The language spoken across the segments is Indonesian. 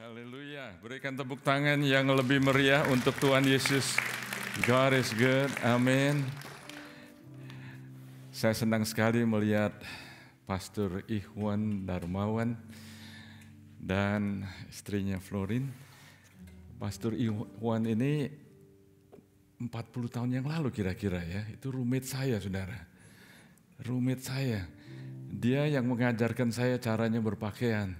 Haleluya, berikan tepuk tangan yang lebih meriah untuk Tuhan Yesus. God is good, amin. Saya senang sekali melihat Pastor Ikhwan Darmawan dan istrinya Florin. Pastor Ikhwan ini 40 tahun yang lalu kira-kira ya, itu roommate saya saudara. Roommate saya, dia yang mengajarkan saya caranya berpakaian.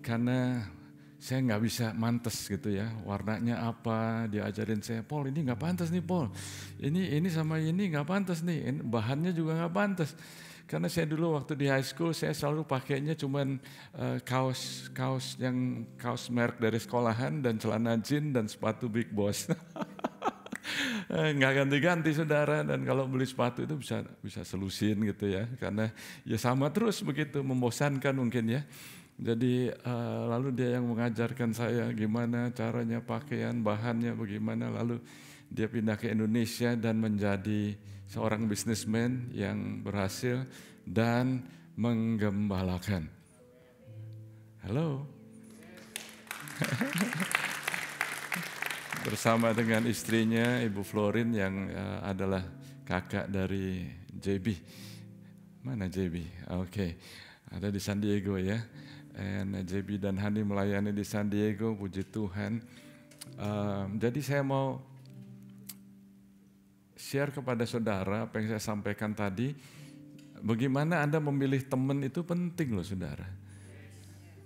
Karena saya nggak bisa mantes gitu ya, warnanya apa, dia ajarin saya, Paul ini nggak pantas nih Paul, ini sama ini nggak pantas nih, bahannya juga nggak pantas. Karena saya dulu waktu di high school saya selalu pakainya cuman kaos merek dari sekolahan dan celana jeans dan sepatu Big Boss. Nggak ganti-ganti saudara, dan kalau beli sepatu itu bisa selusin gitu ya, karena ya sama terus begitu, membosankan mungkin ya. Jadi lalu dia yang mengajarkan saya gimana caranya pakaian, bahannya bagaimana, lalu dia pindah ke Indonesia dan menjadi seorang bisnismen yang berhasil dan menggembalakan. Halo. Bersama dengan istrinya Ibu Florin yang adalah kakak dari JB. Mana JB? Oke. Ada di San Diego ya. JB dan Hani melayani di San Diego, puji Tuhan. Jadi saya mau share kepada saudara apa yang saya sampaikan tadi. Bagaimana Anda memilih teman itu penting loh saudara.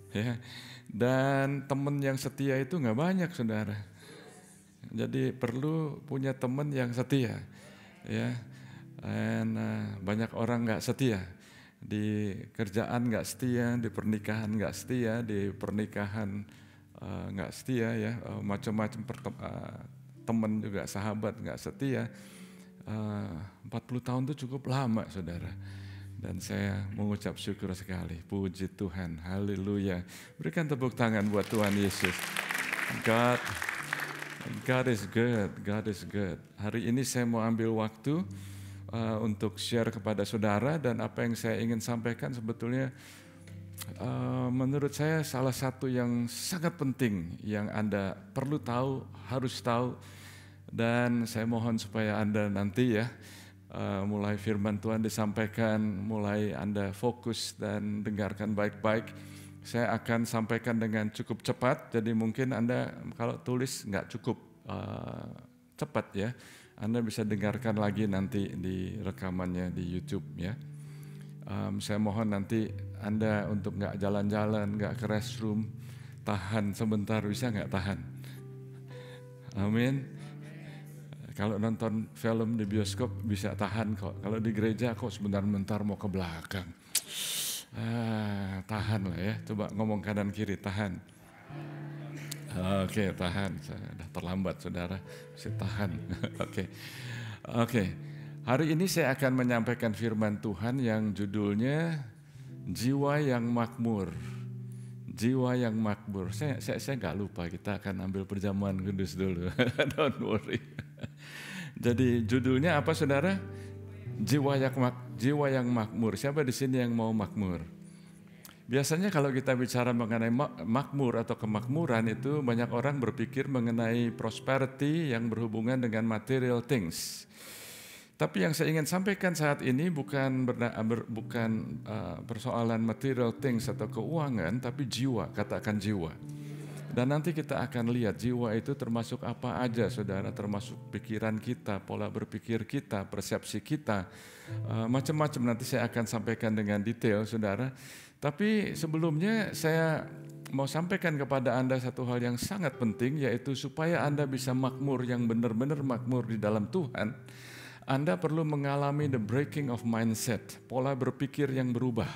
Ya. Dan teman yang setia itu nggak banyak saudara. Jadi perlu punya teman yang setia. Ya. Dan banyak orang nggak setia. Di kerjaan nggak setia, di pernikahan nggak setia, di pernikahan nggak setia ya, macam-macam teman juga, sahabat nggak setia. 40 tahun itu cukup lama saudara, dan saya mengucap syukur sekali, puji Tuhan, haleluya. Berikan tepuk tangan buat Tuhan Yesus. God is good, God is good. Hari ini saya mau ambil waktu untuk share kepada saudara, dan apa yang saya ingin sampaikan sebetulnya menurut saya salah satu yang sangat penting yang Anda perlu tahu, harus tahu, dan saya mohon supaya Anda nanti ya mulai firman Tuhan disampaikan, mulai Anda fokus dan dengarkan baik-baik. Saya akan sampaikan dengan cukup cepat, jadi mungkin Anda kalau tulis nggak cukup cepat ya. Anda bisa dengarkan lagi nanti di rekamannya di YouTube ya. Saya mohon nanti Anda untuk nggak jalan-jalan, nggak ke restroom, tahan sebentar, bisa nggak tahan? Amin. Kalau nonton film di bioskop bisa tahan kok. Kalau di gereja kok sebentar-bentar mau ke belakang. Tahan lah ya. Coba ngomong kanan kiri, tahan. Oke, tahan. Sudah terlambat saudara, bisa tahan. Oke. Hari ini saya akan menyampaikan firman Tuhan yang judulnya Jiwa yang Makmur. Jiwa yang makmur. Saya nggak lupa, kita akan ambil perjamuan kudus dulu. Don't worry. Jadi judulnya apa saudara? Jiwa yang makmur. Siapa di sini yang mau makmur? Biasanya kalau kita bicara mengenai makmur atau kemakmuran itu banyak orang berpikir mengenai prosperity yang berhubungan dengan material things. Tapi yang saya ingin sampaikan saat ini bukan persoalan material things atau keuangan, tapi jiwa, katakan jiwa. Dan nanti kita akan lihat jiwa itu termasuk apa aja saudara, termasuk pikiran kita, pola berpikir kita, persepsi kita, macam-macam nanti saya akan sampaikan dengan detail saudara. Tapi sebelumnya saya mau sampaikan kepada Anda satu hal yang sangat penting, yaitu supaya Anda bisa makmur, yang benar-benar makmur di dalam Tuhan, Anda perlu mengalami the breaking of mindset, pola berpikir yang berubah.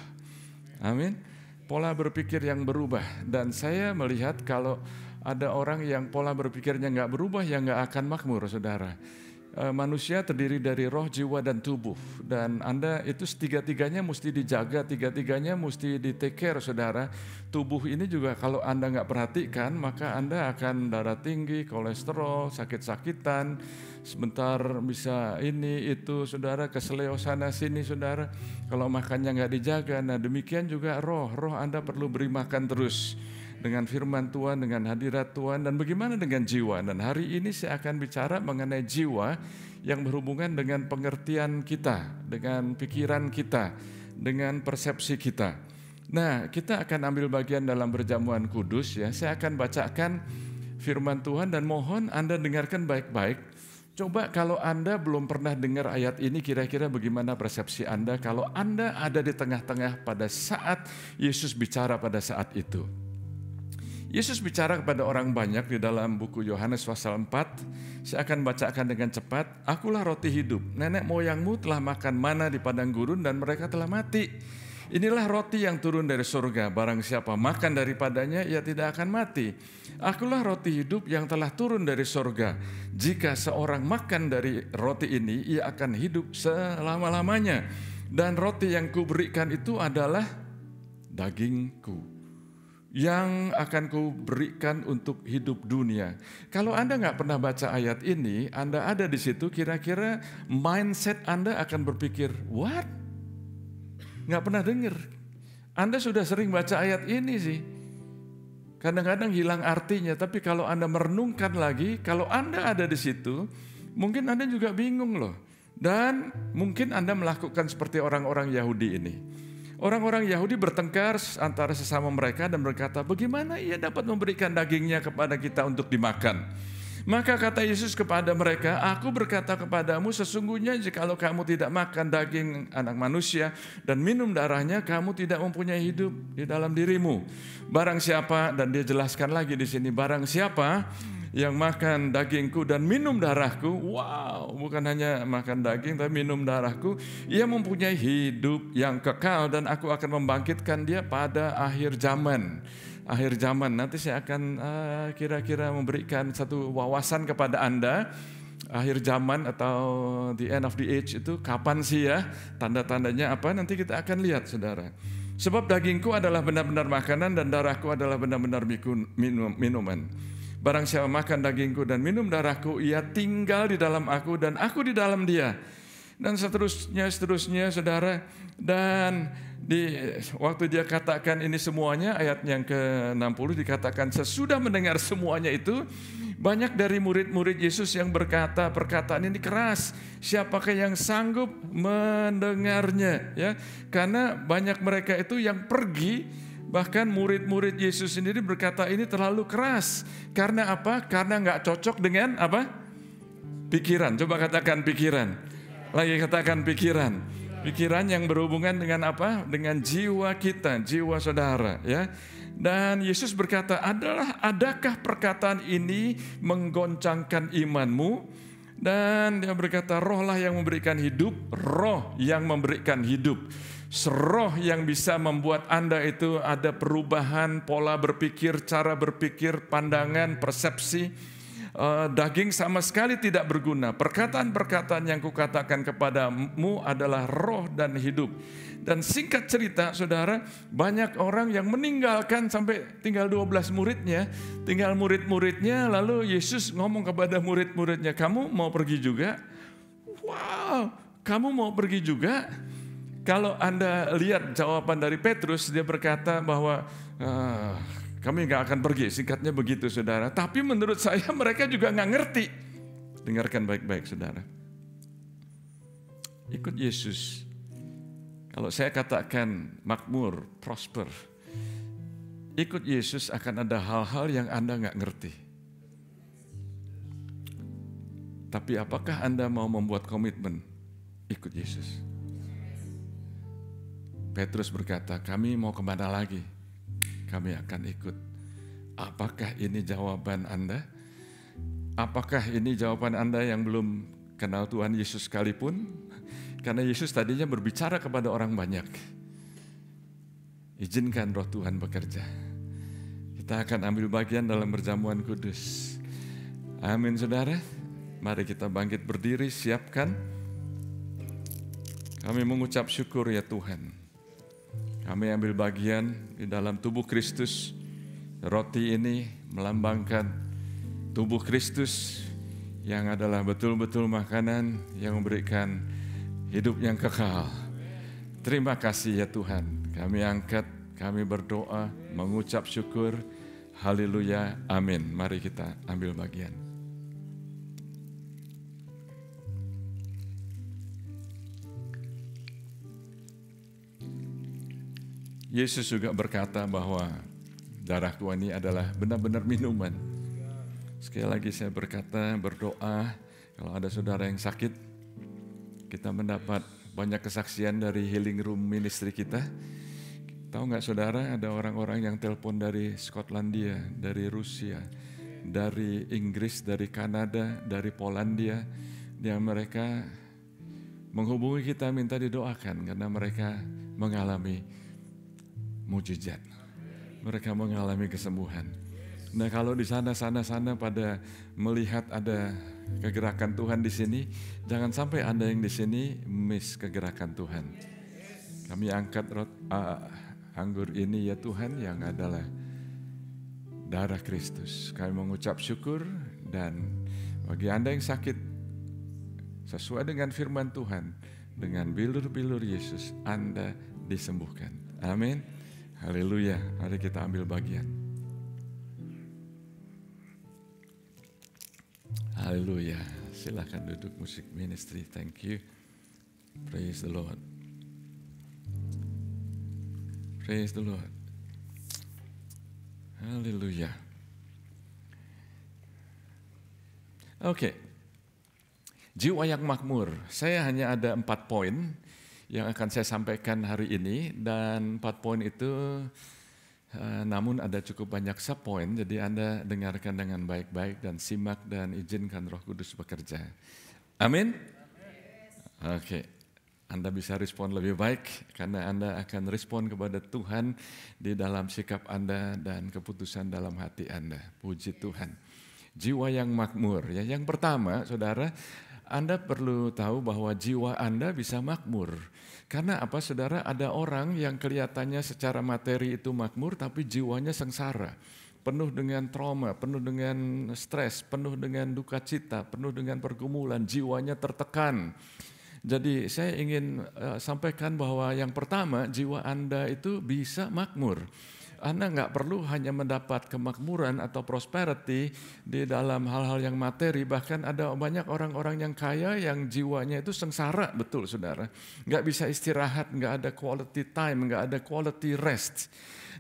Amin. Pola berpikir yang berubah. Dan saya melihat kalau ada orang yang pola berpikirnya nggak berubah, ya nggak akan makmur saudara. Manusia terdiri dari roh, jiwa, dan tubuh. Dan Anda itu tiga-tiganya mesti dijaga, tiga-tiganya mesti di take care saudara. Tubuh ini juga kalau Anda nggak perhatikan, maka Anda akan darah tinggi, kolesterol, sakit-sakitan, sebentar bisa ini, itu saudara, keseleo sana sini saudara. Kalau makannya nggak dijaga, nah demikian juga roh Anda perlu beri makan terus. dengan firman Tuhan, dengan hadirat Tuhan, dan bagaimana dengan jiwa. Dan hari ini saya akan bicara mengenai jiwa yang berhubungan dengan pengertian kita, dengan pikiran kita, dengan persepsi kita. Nah, kita akan ambil bagian dalam perjamuan kudus ya. Saya akan bacakan firman Tuhan dan mohon Anda dengarkan baik-baik. Coba kalau Anda belum pernah dengar ayat ini, kira-kira bagaimana persepsi Anda kalau Anda ada di tengah-tengah pada saat Yesus bicara pada saat itu. Yesus bicara kepada orang banyak di dalam buku Yohanes pasal 4. Saya akan bacakan dengan cepat. Akulah roti hidup. Nenek moyangmu telah makan mana di padang gurun dan mereka telah mati. Inilah roti yang turun dari surga. Barang siapa makan daripadanya, ia tidak akan mati. Akulah roti hidup yang telah turun dari surga. Jika seorang makan dari roti ini, ia akan hidup selama-lamanya. Dan roti yang kuberikan itu adalah dagingku, yang akan kuberikan untuk hidup dunia. Kalau Anda nggak pernah baca ayat ini, Anda ada di situ, kira-kira mindset Anda akan berpikir, what? Nggak pernah dengar. Anda sudah sering baca ayat ini sih. Kadang-kadang hilang artinya, tapi kalau Anda merenungkan lagi, kalau Anda ada di situ, mungkin Anda juga bingung loh. Dan mungkin Anda melakukan seperti orang-orang Yahudi ini. Orang-orang Yahudi bertengkar antara sesama mereka dan berkata, bagaimana ia dapat memberikan dagingnya kepada kita untuk dimakan? Maka kata Yesus kepada mereka, aku berkata kepadamu sesungguhnya jikalau kamu tidak makan daging anak manusia dan minum darahnya, kamu tidak mempunyai hidup di dalam dirimu. Barang siapa, dan dia jelaskan lagi di sini, barang siapa yang makan dagingku dan minum darahku, wow, bukan hanya makan daging tapi minum darahku, ia mempunyai hidup yang kekal dan aku akan membangkitkan dia pada akhir zaman. Akhir zaman, nanti saya akan kira-kira memberikan satu wawasan kepada Anda. Akhir zaman atau the end of the age itu kapan sih ya? Tanda-tandanya apa? Nanti kita akan lihat saudara. Sebab dagingku adalah benar-benar makanan dan darahku adalah benar-benar minuman. Barang siapa makan dagingku dan minum darahku, ia tinggal di dalam aku dan aku di dalam dia. Dan seterusnya saudara. Dan waktu dia katakan ini semuanya, ayat yang ke-60 dikatakan sesudah mendengar semuanya itu, banyak dari murid-murid Yesus yang berkata perkataan ini keras. Siapakah yang sanggup mendengarnya? Ya, karena banyak mereka itu yang pergi, bahkan murid-murid Yesus sendiri berkata ini terlalu keras. Karena apa? Karena nggak cocok dengan apa? Pikiran. Coba katakan pikiran. Lagi katakan pikiran. Pikiran yang berhubungan dengan apa? Dengan jiwa kita, jiwa saudara, ya. Dan Yesus berkata, adakah perkataan ini menggoncangkan imanmu? Dan dia berkata, rohlah yang memberikan hidup, roh yang memberikan hidup. Roh yang bisa membuat Anda itu ada perubahan pola berpikir, cara berpikir, pandangan, persepsi. Daging sama sekali tidak berguna. Perkataan-perkataan yang kukatakan kepadamu adalah roh dan hidup. Dan singkat cerita saudara, banyak orang yang meninggalkan sampai tinggal 12 muridnya. Tinggal murid-muridnya, lalu Yesus ngomong kepada murid-muridnya, kamu mau pergi juga? Wow, kamu mau pergi juga? Kalau Anda lihat jawaban dari Petrus, dia berkata bahwa kami gak akan pergi, singkatnya begitu saudara. Tapi menurut saya mereka juga gak ngerti. Dengarkan baik-baik saudara. Ikut Yesus. Kalau saya katakan makmur, prosper. Ikut Yesus akan ada hal-hal yang Anda gak ngerti. Tapi apakah Anda mau membuat komitmen ikut Yesus? Petrus berkata, kami mau kemana lagi? Kami akan ikut. Apakah ini jawaban Anda? Apakah ini jawaban Anda yang belum kenal Tuhan Yesus sekalipun? Karena Yesus tadinya berbicara kepada orang banyak. Izinkan roh Tuhan bekerja. Kita akan ambil bagian dalam perjamuan kudus. Amin saudara. Mari kita bangkit berdiri, siapkan. Kami mengucap syukur ya Tuhan. Kami ambil bagian di dalam tubuh Kristus. Roti ini melambangkan tubuh Kristus yang adalah betul-betul makanan yang memberikan hidup yang kekal. Terima kasih ya Tuhan. Kami angkat, kami berdoa, mengucap syukur. Haleluya, amin. Mari kita ambil bagian. Yesus juga berkata bahwa darah Tuhan ini adalah benar-benar minuman. Sekali lagi saya berkata, berdoa, kalau ada saudara yang sakit, kita mendapat banyak kesaksian dari healing room ministry kita. Tahu nggak saudara, ada orang-orang yang telepon dari Skotlandia, dari Rusia, dari Inggris, dari Kanada, dari Polandia, yang mereka menghubungi kita minta didoakan karena mereka mengalami mujizat. Mereka mengalami kesembuhan. Nah, kalau di sana pada melihat ada kegerakan Tuhan di sini, jangan sampai Anda yang di sini miss kegerakan Tuhan. Kami angkat anggur ini ya Tuhan yang adalah darah Kristus. Kami mengucap syukur, dan bagi Anda yang sakit, sesuai dengan firman Tuhan, dengan bilur-bilur Yesus, Anda disembuhkan. Amin. Haleluya, mari kita ambil bagian. Haleluya, silakan duduk musik ministry, thank you. Praise the Lord. Praise the Lord. Haleluya. Oke, jiwa yang makmur. Saya hanya ada 4 poin yang akan saya sampaikan hari ini, dan 4 poin itu namun ada cukup banyak subpoin, jadi Anda dengarkan dengan baik-baik dan simak dan izinkan Roh Kudus bekerja. Amin? Oke, Anda bisa respon lebih baik karena Anda akan respon kepada Tuhan di dalam sikap Anda dan keputusan dalam hati Anda. Puji Tuhan. Jiwa yang makmur. Ya, yang pertama, saudara, Anda perlu tahu bahwa jiwa Anda bisa makmur. Karena apa, saudara? Ada orang yang kelihatannya secara materi itu makmur, tapi jiwanya sengsara. Penuh dengan trauma, penuh dengan stres, penuh dengan duka cita, penuh dengan pergumulan, jiwanya tertekan. Jadi saya ingin sampaikan bahwa yang pertama, jiwa Anda itu bisa makmur. Anda nggak perlu hanya mendapat kemakmuran atau prosperity di dalam hal-hal yang materi. Bahkan ada banyak orang-orang yang kaya yang jiwanya itu sengsara, betul saudara. Nggak bisa istirahat, nggak ada quality time, nggak ada quality rest.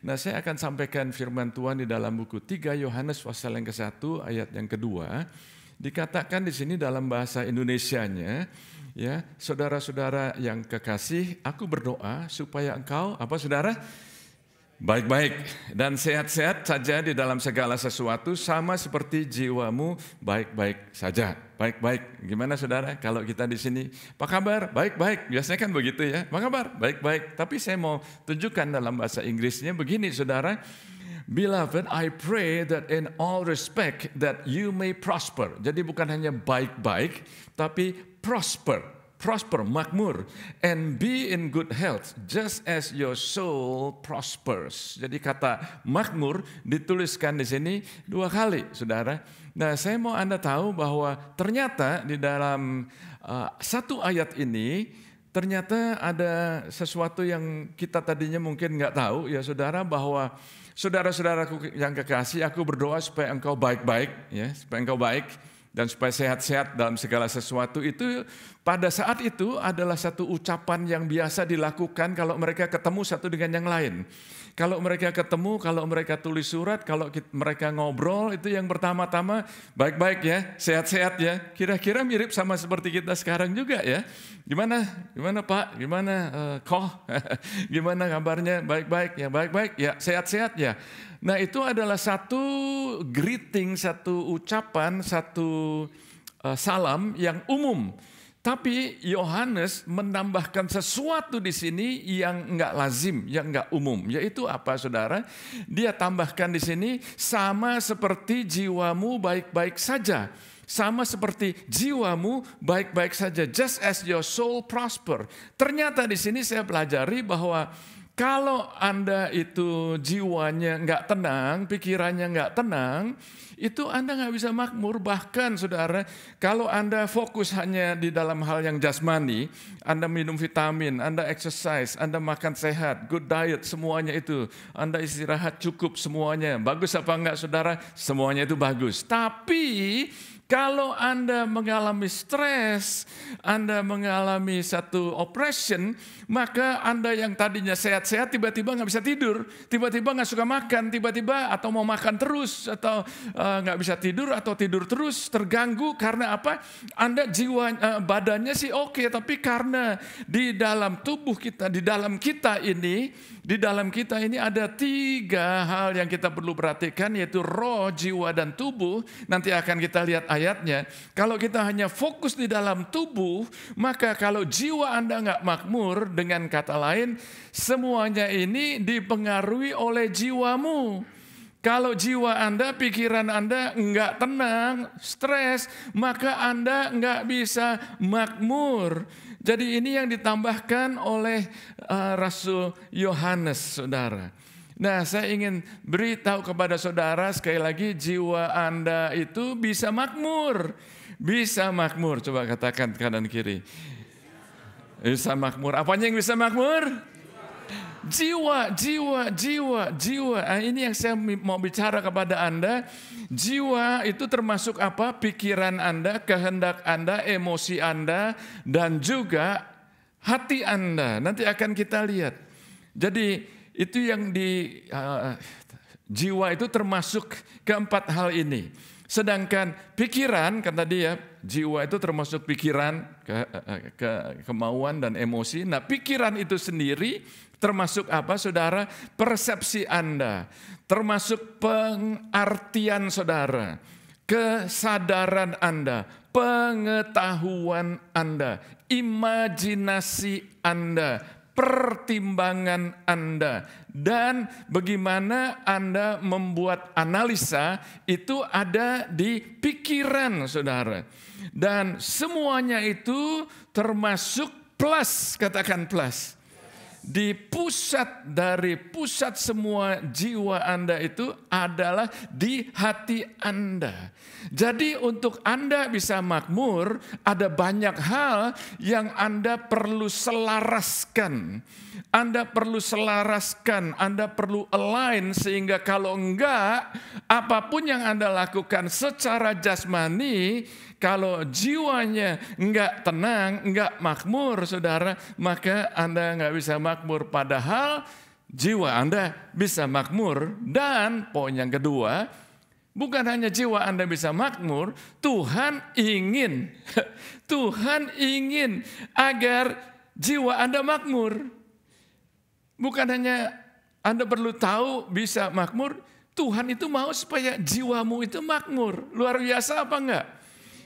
Nah, saya akan sampaikan firman Tuhan di dalam buku 3 Yohanes pasal yang ke-1 ayat yang kedua. Dikatakan di sini dalam bahasa Indonesianya, ya, saudara-saudara yang kekasih, aku berdoa supaya engkau, apa saudara? Baik-baik dan sehat-sehat saja di dalam segala sesuatu, sama seperti jiwamu baik-baik saja. Baik-baik. Gimana saudara? Kalau kita di sini, apa kabar? Baik-baik. Biasanya kan begitu ya. Apa kabar? Baik-baik. Tapi saya mau tunjukkan dalam bahasa Inggrisnya begini saudara. Beloved, I pray that in all respect that you may prosper. Jadi bukan hanya baik-baik, tapi prosper. Prosper, makmur, and be in good health, just as your soul prospers. Jadi kata makmur dituliskan di sini 2 kali, saudara. Nah, saya mau Anda tahu bahwa ternyata di dalam 1 ayat ini, ternyata ada sesuatu yang kita tadinya mungkin nggak tahu, ya saudara, bahwa saudara-saudaraku yang kekasih, aku berdoa supaya engkau baik-baik, ya, supaya engkau baik, dan supaya sehat-sehat dalam segala sesuatu. Itu pada saat itu adalah satu ucapan yang biasa dilakukan kalau mereka ketemu satu dengan yang lain. Kalau mereka ketemu, kalau mereka tulis surat, kalau mereka ngobrol, itu yang pertama-tama baik-baik ya, sehat-sehat ya. Kira-kira mirip sama seperti kita sekarang juga ya. Gimana Pak? Gimana Koh? Gimana kabarnya? Baik-baik ya, baik-baik ya, sehat-sehat ya. Nah, itu adalah satu greeting, satu ucapan, satu salam yang umum. Tapi Yohanes menambahkan sesuatu di sini yang enggak lazim, yang enggak umum. Yaitu apa saudara? Dia tambahkan di sini, sama seperti jiwamu baik-baik saja. Sama seperti jiwamu baik-baik saja. Just as your soul prosper. Ternyata di sini saya pelajari bahwa Kalau Anda itu jiwanya nggak tenang, pikirannya nggak tenang, itu Anda nggak bisa makmur. Bahkan saudara, kalau Anda fokus hanya di dalam hal yang jasmani, Anda minum vitamin, Anda exercise, Anda makan sehat, good diet, semuanya itu. Anda istirahat cukup semuanya. Bagus apa enggak saudara? Semuanya itu bagus. Tapi kalau Anda mengalami stres, Anda mengalami satu oppression, maka Anda yang tadinya sehat-sehat tiba-tiba nggak bisa tidur, tiba-tiba nggak suka makan, tiba-tiba atau mau makan terus, atau nggak bisa tidur, atau tidur terus, terganggu karena apa? Anda jiwa badannya sih oke, tapi karena di dalam tubuh kita, di dalam kita ini ada 3 hal yang kita perlu perhatikan, yaitu roh, jiwa, dan tubuh. Nanti akan kita lihat ayatnya. Kalau kita hanya fokus di dalam tubuh, maka kalau jiwa Anda nggak makmur, dengan kata lain, semuanya ini dipengaruhi oleh jiwamu. Kalau jiwa Anda, pikiran Anda nggak tenang, stres, maka Anda nggak bisa makmur. Jadi ini yang ditambahkan oleh Rasul Yohanes, saudara. Nah, saya ingin beritahu kepada saudara sekali lagi, jiwa Anda itu bisa makmur. Bisa makmur, coba katakan kanan kiri. Bisa makmur. Apanya yang bisa makmur? Jiwa. Nah, ini yang saya mau bicara kepada Anda. Jiwa itu termasuk apa? Pikiran Anda, kehendak Anda, emosi Anda, dan juga hati Anda. Nanti akan kita lihat. Jadi itu yang jiwa itu termasuk keempat hal ini. Sedangkan pikiran, kan tadi ya, jiwa itu termasuk pikiran, kemauan dan emosi. Nah, pikiran itu sendiri termasuk apa, saudara? Persepsi Anda, termasuk pengertian saudara, kesadaran Anda, pengetahuan Anda, imajinasi Anda, pertimbangan Anda, dan bagaimana Anda membuat analisa itu ada di pikiran saudara. Dan semuanya itu termasuk plus, katakan plus. Di pusat semua jiwa Anda itu adalah di hati Anda. Jadi untuk Anda bisa makmur, ada banyak hal yang Anda perlu selaraskan. Anda perlu selaraskan, Anda perlu align, sehingga kalau enggak, apapun yang Anda lakukan secara jasmani, kalau jiwanya enggak tenang, enggak makmur, saudara, maka Anda enggak bisa makmur. Padahal jiwa Anda bisa makmur. Dan poin yang kedua, bukan hanya jiwa Anda bisa makmur, Tuhan ingin agar jiwa Anda makmur. Bukan hanya Anda perlu tahu bisa makmur, Tuhan itu mau supaya jiwamu itu makmur. Luar biasa apa enggak?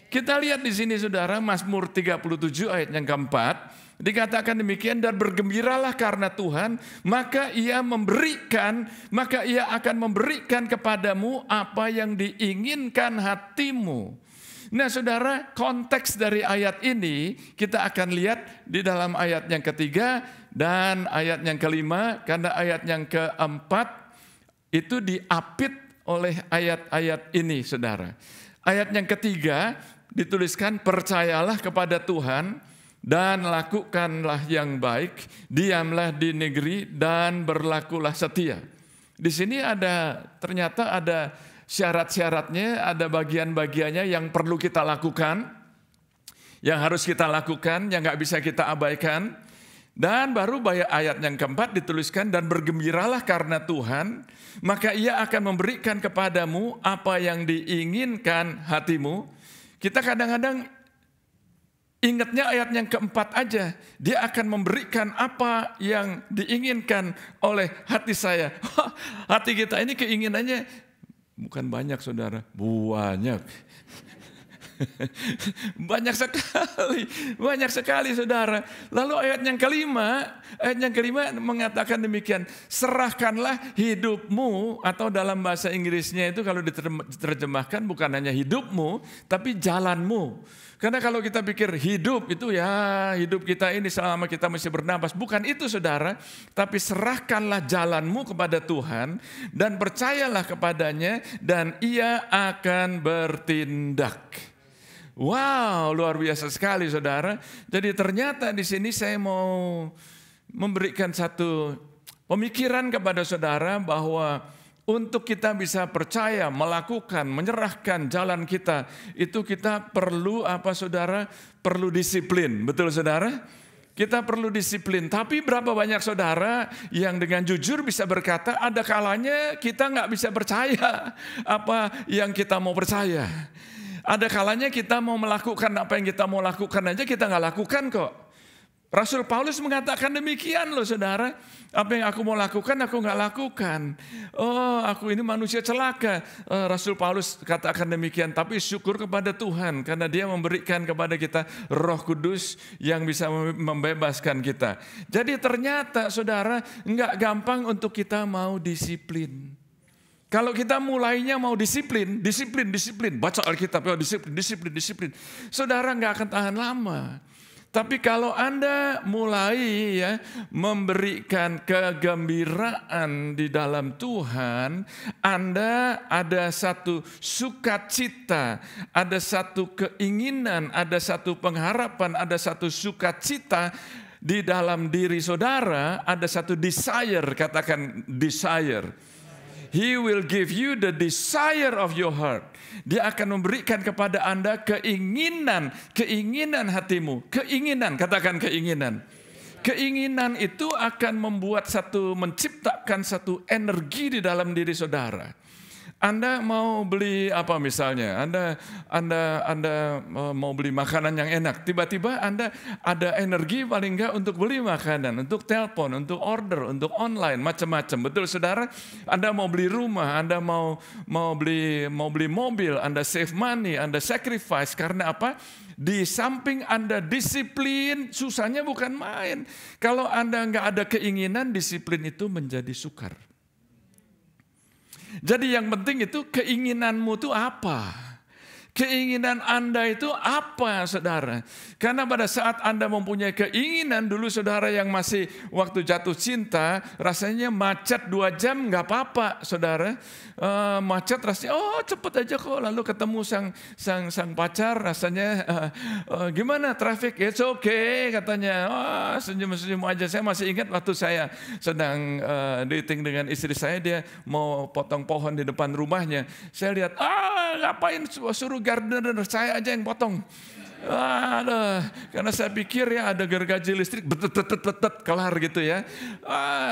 Kita lihat di sini saudara, Mazmur 37 ayat yang keempat, dikatakan demikian, dan bergembiralah karena Tuhan, maka ia akan memberikan kepadamu apa yang diinginkan hatimu. Nah saudara, konteks dari ayat ini kita akan lihat di dalam ayat yang ketiga dan ayat yang kelima, karena ayat yang keempat itu diapit oleh ayat-ayat ini saudara. Ayat yang ketiga dituliskan, percayalah kepada Tuhan dan lakukanlah yang baik, diamlah di negeri dan berlakulah setia. Di sini ternyata ada syarat-syaratnya, ada bagian-bagiannya yang perlu kita lakukan, yang harus kita lakukan, yang nggak bisa kita abaikan. Dan baru ayat yang keempat dituliskan, dan bergembiralah karena Tuhan, maka ia akan memberikan kepadamu apa yang diinginkan hatimu. Kita kadang-kadang ingatnya ayat yang keempat aja. Dia akan memberikan apa yang diinginkan oleh hati saya. Hati kita ini keinginannya bukan banyak saudara, banyak. Banyak sekali saudara. Lalu ayat yang kelima mengatakan demikian, serahkanlah hidupmu, atau dalam bahasa Inggrisnya itu kalau diterjemahkan bukan hanya hidupmu, tapi jalanmu. Karena kalau kita pikir hidup itu ya hidup kita ini selama kita masih bernapas, bukan itu saudara, tapi serahkanlah jalanmu kepada Tuhan dan percayalah kepadanya dan Ia akan bertindak. Wow, luar biasa sekali saudara. Jadi ternyata di sini saya mau memberikan satu pemikiran kepada saudara bahwa untuk kita bisa percaya, melakukan, menyerahkan jalan kita, itu kita perlu apa saudara? Perlu disiplin, betul saudara? Kita perlu disiplin, tapi berapa banyak saudara yang dengan jujur bisa berkata ada kalanya kita nggak bisa percaya apa yang kita mau percaya. Ada kalanya kita mau melakukan apa yang kita mau lakukan aja kita nggak lakukan kok. Rasul Paulus mengatakan demikian loh saudara. Apa yang aku mau lakukan aku nggak lakukan. Oh aku ini manusia celaka. Rasul Paulus katakan demikian. Tapi syukur kepada Tuhan karena Dia memberikan kepada kita Roh Kudus yang bisa membebaskan kita. Jadi ternyata saudara nggak gampang untuk kita mau disiplin. Kalau kita mulainya mau disiplin, baca Alkitab, disiplin. Saudara nggak akan tahan lama. Tapi kalau Anda mulai ya memberikan kegembiraan di dalam Tuhan, Anda ada satu sukacita, ada satu keinginan, ada satu pengharapan, ada satu sukacita di dalam diri saudara, ada satu desire, katakan desire. He will give you the desire of your heart. Dia akan memberikan kepada Anda keinginan hatimu. Keinginan, katakan keinginan. Keinginan itu akan menciptakan satu energi di dalam diri saudara. Anda mau beli apa misalnya? Anda mau beli makanan yang enak. Tiba-tiba Anda ada energi paling enggak untuk beli makanan, untuk telepon, untuk order, untuk online, macam-macam. Betul saudara? Anda mau beli rumah, Anda mau beli mobil, Anda save money, Anda sacrifice. Karena apa? Di samping Anda disiplin, susahnya bukan main. Kalau Anda enggak ada keinginan, disiplin itu menjadi sukar. Jadi yang penting itu keinginanmu itu apa? Keinginan Anda itu apa saudara? Karena pada saat Anda mempunyai keinginan, dulu saudara yang masih waktu jatuh cinta, rasanya macet 2 jam nggak apa-apa saudara. Macet rasanya, oh cepet aja kok, lalu ketemu sang pacar rasanya gimana traffic? It's okay katanya, senyum-senyum aja. Saya masih ingat waktu saya sedang dating dengan istri saya, dia mau potong pohon di depan rumahnya. Saya lihat, ngapain suruh gardener, saya aja yang potong. Karena saya pikir ya ada gergaji listrik, betet kelar gitu ya.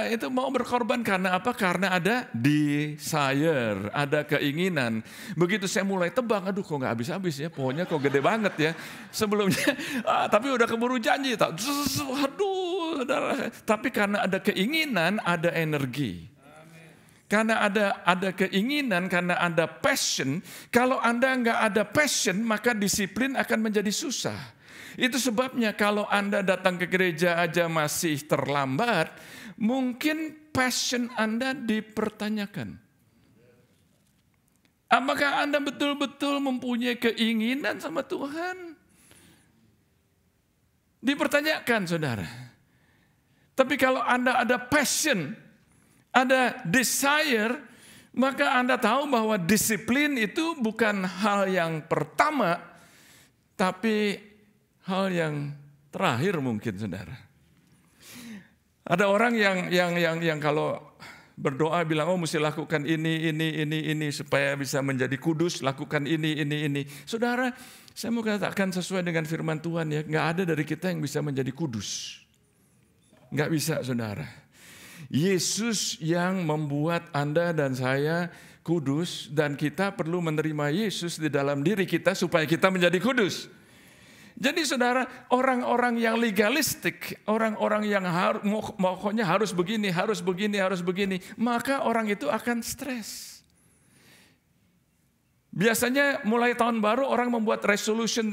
Itu mau berkorban karena apa? Karena ada desire, ada keinginan. Begitu saya mulai tebang, aduh kok nggak habis-habis ya, pohonnya kok gede banget ya. Sebelumnya, tapi udah keburu janji, aduh, tapi karena ada keinginan, ada energi. Karena ada keinginan, karena ada passion. Kalau Anda nggak ada passion, maka disiplin akan menjadi susah. Itu sebabnya kalau Anda datang ke gereja aja masih terlambat, mungkin passion Anda dipertanyakan. Apakah Anda betul-betul mempunyai keinginan sama Tuhan? Dipertanyakan, saudara. Tapi kalau Anda ada passion, ada desire, maka Anda tahu bahwa disiplin itu bukan hal yang pertama, tapi hal yang terakhir mungkin, saudara. Ada orang yang kalau berdoa bilang, oh mesti lakukan ini supaya bisa menjadi kudus, lakukan ini. Saudara, saya mau katakan sesuai dengan firman Tuhan ya, nggak ada dari kita yang bisa menjadi kudus. Nggak bisa, saudara. Yesus yang membuat Anda dan saya kudus, dan kita perlu menerima Yesus di dalam diri kita supaya kita menjadi kudus. Jadi saudara, orang-orang yang legalistik, orang-orang yang pokoknya harus begini, maka orang itu akan stres. Biasanya mulai tahun baru orang membuat resolution,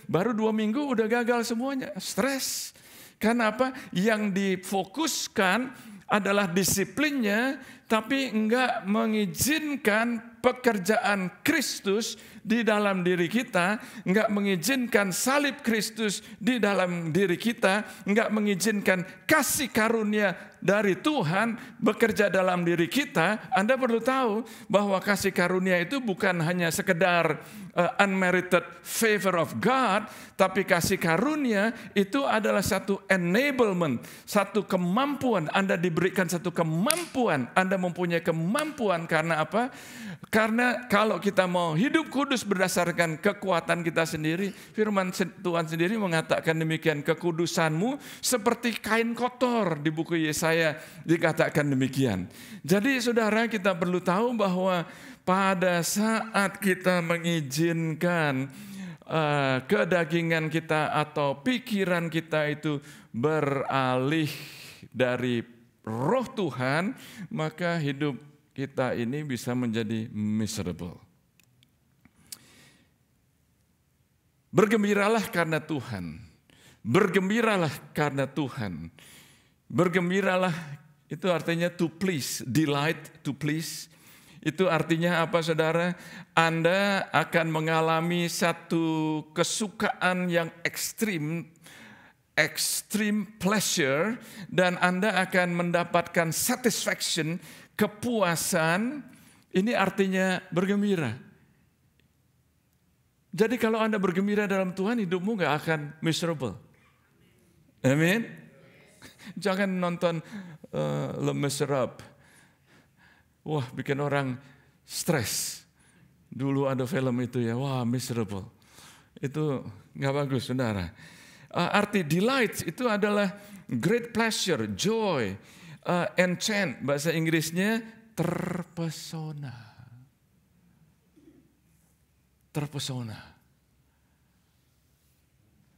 baru 2 minggu udah gagal semuanya, stres. Karena apa? Yang difokuskan adalah disiplinnya, tapi enggak mengizinkan pekerjaan Kristus di dalam diri kita, enggak mengizinkan salib Kristus di dalam diri kita, enggak mengizinkan kasih karunia dari Tuhan bekerja dalam diri kita. Anda perlu tahu bahwa kasih karunia itu bukan hanya sekedar unmerited favor of God, tapi kasih karunia itu adalah satu enablement, satu kemampuan. Anda diberikan satu kemampuan, Anda mempunyai kemampuan karena apa? Karena kalau kita mau hidup kudus berdasarkan kekuatan kita sendiri, firman Tuhan sendiri mengatakan demikian, kekudusanmu seperti kain kotor, di buku Yesaya dikatakan demikian. Jadi saudara, kita perlu tahu bahwa pada saat kita mengizinkan kedagingan kita atau pikiran kita itu beralih dari roh Tuhan, maka hidup kita ini bisa menjadi miserable. Bergembiralah karena Tuhan. Bergembiralah karena Tuhan. Bergembiralah itu artinya to please, delight to please. Itu artinya apa saudara? Anda akan mengalami satu kesukaan yang ekstrim, extreme pleasure, dan Anda akan mendapatkan satisfaction, kepuasan. Ini artinya bergembira. Jadi kalau Anda bergembira dalam Tuhan, hidupmu gak akan miserable. Amin. Jangan nonton Les Miserables. Wah, bikin orang stres. Dulu ada film itu ya, wah miserable. Itu gak bagus, saudara. Arti delight itu adalah great pleasure, joy, enchant, bahasa Inggrisnya terpesona. Terpesona.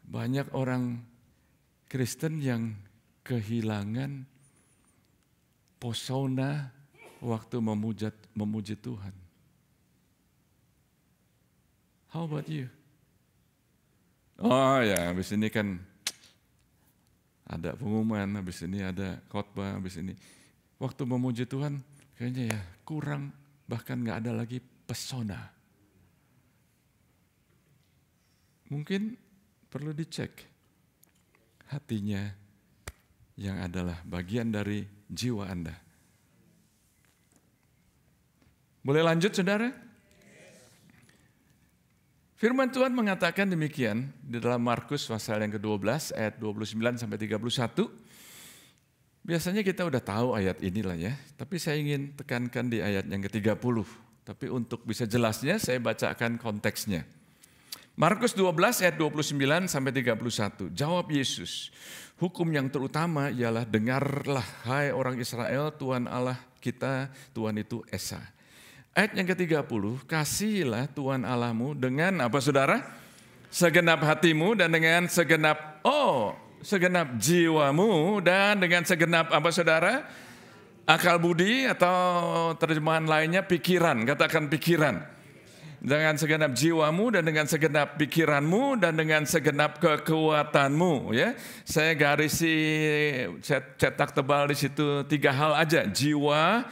Banyak orang Kristen yang kehilangan pesona waktu memuji Tuhan. How about you? Oh ya, habis ini kan ada pengumuman, habis ini ada khotbah, habis ini. Waktu memuji Tuhan, kayaknya ya kurang, bahkan gak ada lagi pesona. Mungkin perlu dicek hatinya yang adalah bagian dari jiwa Anda. Boleh lanjut saudara? Firman Tuhan mengatakan demikian di dalam Markus pasal yang ke-12 ayat 29 sampai 31. Biasanya kita udah tahu ayat inilah ya, tapi saya ingin tekankan di ayat yang ke-30. Tapi untuk bisa jelasnya saya bacakan konteksnya. Markus 12 ayat 29 sampai 31. Jawab Yesus, hukum yang terutama ialah dengarlah hai orang Israel, Tuhan Allah kita, Tuhan itu Esa. Ayat yang ke-30, kasihilah Tuhan Allahmu dengan apa saudara? Segenap hatimu dan dengan segenap jiwamu dan dengan segenap apa saudara? Akal budi atau terjemahan lainnya pikiran, katakan pikiran. Dengan segenap jiwamu dan dengan segenap pikiranmu dan dengan segenap kekuatanmu ya. Saya garisi cetak tebal di situ 3 hal aja, jiwa,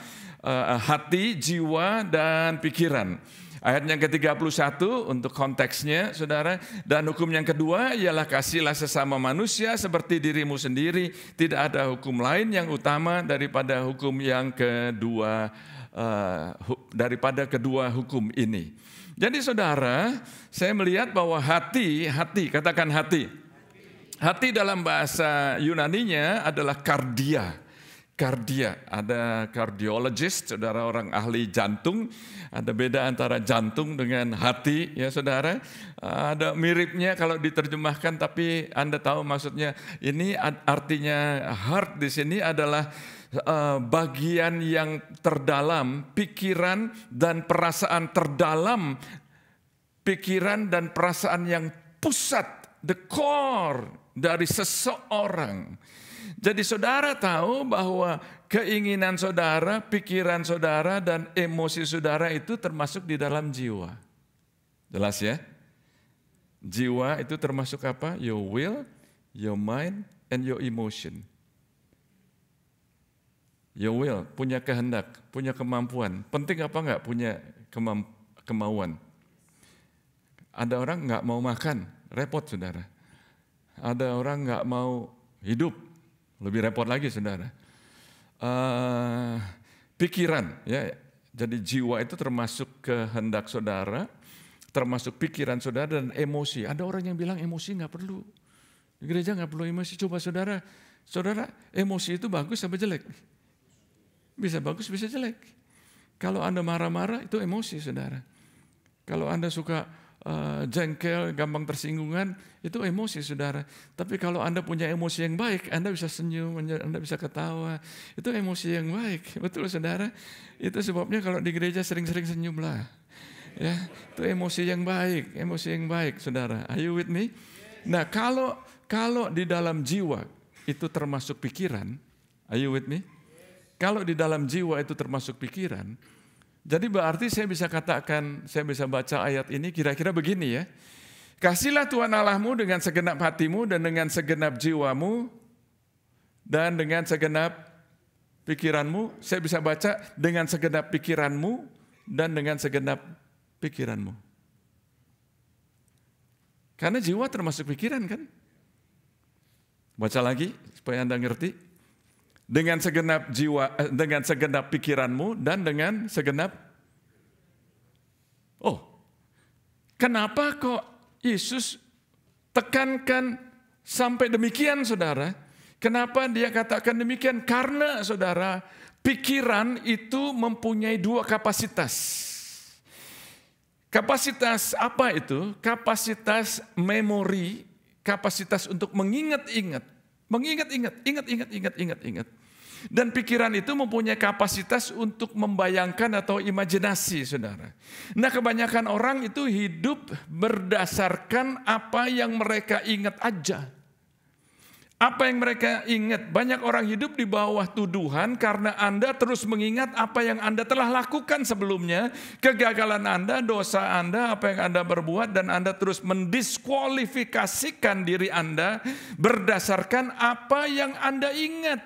hati, jiwa, dan pikiran. Ayat yang ke-31 untuk konteksnya, saudara. Dan hukum yang kedua ialah kasihlah sesama manusia seperti dirimu sendiri. Tidak ada hukum lain yang utama daripada hukum yang kedua, daripada kedua hukum ini. Jadi saudara, saya melihat bahwa hati, katakan hati. Hati dalam bahasa Yunaninya adalah kardia. Kardia, ada cardiologist, saudara, orang ahli jantung. Ada beda antara jantung dengan hati, ya saudara. Ada miripnya kalau diterjemahkan, tapi Anda tahu maksudnya. Ini artinya heart di sini adalah bagian yang terdalam, pikiran dan perasaan terdalam, pikiran dan perasaan yang pusat, the core dari seseorang. Jadi saudara tahu bahwa keinginan saudara, pikiran saudara, dan emosi saudara itu termasuk di dalam jiwa. Jelas ya? Jiwa itu termasuk apa? Your will, your mind, and your emotion. Your will, punya kehendak, punya kemampuan. Penting apa enggak punya kemauan? Ada orang enggak mau makan, repot saudara. Ada orang enggak mau hidup, lebih repot lagi saudara. Pikiran, ya. Jadi jiwa itu termasuk kehendak saudara, termasuk pikiran saudara dan emosi. Ada orang yang bilang emosi enggak perlu. Di gereja enggak perlu emosi. Coba saudara, emosi itu bagus apa jelek? Bisa bagus, bisa jelek. Kalau Anda marah-marah, itu emosi, saudara. Kalau Anda suka jengkel, gampang tersinggungan, itu emosi, saudara. Tapi kalau Anda punya emosi yang baik, Anda bisa senyum, Anda bisa ketawa. Itu emosi yang baik, betul, saudara. Itu sebabnya kalau di gereja sering-sering senyumlah. Ya, itu emosi yang baik, saudara. Are you with me? Nah, kalau di dalam jiwa itu termasuk pikiran, are you with me? Kalau di dalam jiwa itu termasuk pikiran, jadi berarti saya bisa katakan, saya bisa baca ayat ini kira-kira begini ya. Kasihlah Tuhan Allahmu dengan segenap hatimu dan dengan segenap jiwamu dan dengan segenap pikiranmu. Saya bisa baca dengan segenap pikiranmu dan dengan segenap pikiranmu. Karena jiwa termasuk pikiran kan? Baca lagi supaya Anda ngerti. Dengan segenap jiwa, dengan segenap pikiranmu dan dengan segenap. Kenapa kok Yesus tekankan sampai demikian, saudara? Kenapa dia katakan demikian? Karena, saudara, pikiran itu mempunyai dua kapasitas. Kapasitas apa itu? Kapasitas memori, kapasitas untuk mengingat-ingat. Ingat. Dan pikiran itu mempunyai kapasitas untuk membayangkan atau imajinasi, saudara. Nah, kebanyakan orang itu hidup berdasarkan apa yang mereka ingat aja. Apa yang mereka ingat. Banyak orang hidup di bawah tuduhan karena Anda terus mengingat apa yang Anda telah lakukan sebelumnya. Kegagalan Anda, dosa Anda, apa yang Anda berbuat. Dan Anda terus mendiskualifikasikan diri Anda berdasarkan apa yang Anda ingat.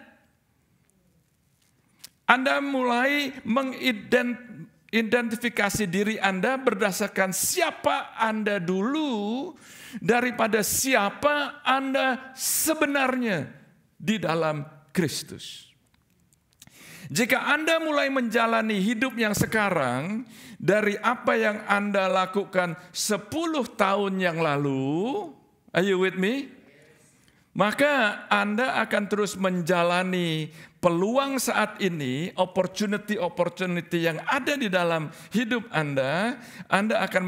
Anda mulai mengidentifikasi diri Anda berdasarkan siapa Anda dulu daripada siapa Anda sebenarnya di dalam Kristus. Jika Anda mulai menjalani hidup yang sekarang dari apa yang Anda lakukan 10 tahun yang lalu, are you with me? Maka Anda akan terus menjalani peluang saat ini, opportunity yang ada di dalam hidup Anda. Anda akan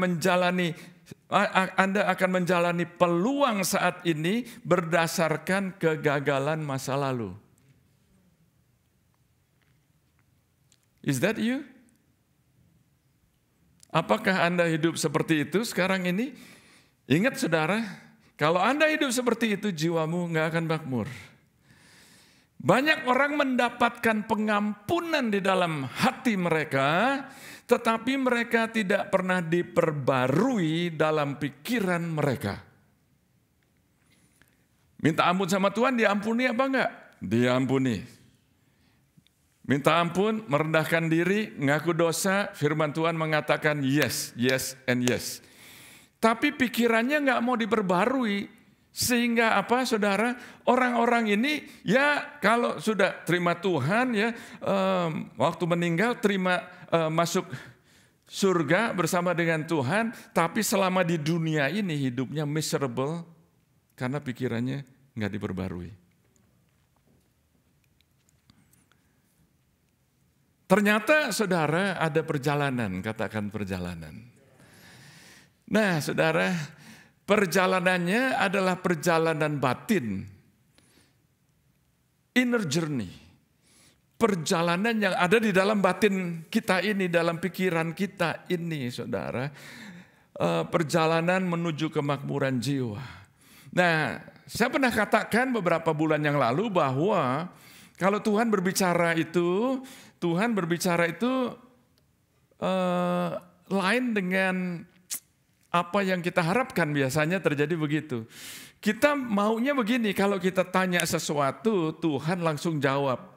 menjalani peluang saat ini berdasarkan kegagalan masa lalu. Is that you? Apakah Anda hidup seperti itu sekarang ini? Ingat saudara, kalau Anda hidup seperti itu, jiwamu nggak akan makmur. Banyak orang mendapatkan pengampunan di dalam hati mereka, tetapi mereka tidak pernah diperbarui dalam pikiran mereka. Minta ampun sama Tuhan, diampuni apa enggak? Diampuni. Minta ampun, merendahkan diri, ngaku dosa, firman Tuhan mengatakan yes, yes, and yes. Tapi pikirannya enggak mau diperbarui. Sehingga apa saudara, orang-orang ini ya kalau sudah terima Tuhan ya, waktu meninggal terima masuk surga bersama dengan Tuhan, tapi selama di dunia ini hidupnya miserable karena pikirannya nggak diperbarui. Ternyata saudara ada perjalanan, katakan perjalanan. Nah saudara, perjalanannya adalah perjalanan batin, inner journey. Perjalanan yang ada di dalam batin kita ini, dalam pikiran kita ini, saudara. Perjalanan menuju kemakmuran jiwa. Nah, saya pernah katakan beberapa bulan yang lalu bahwa Kalau Tuhan berbicara itu lain dengan apa yang kita harapkan. Biasanya terjadi begitu. Kita maunya begini, kalau kita tanya sesuatu, Tuhan langsung jawab.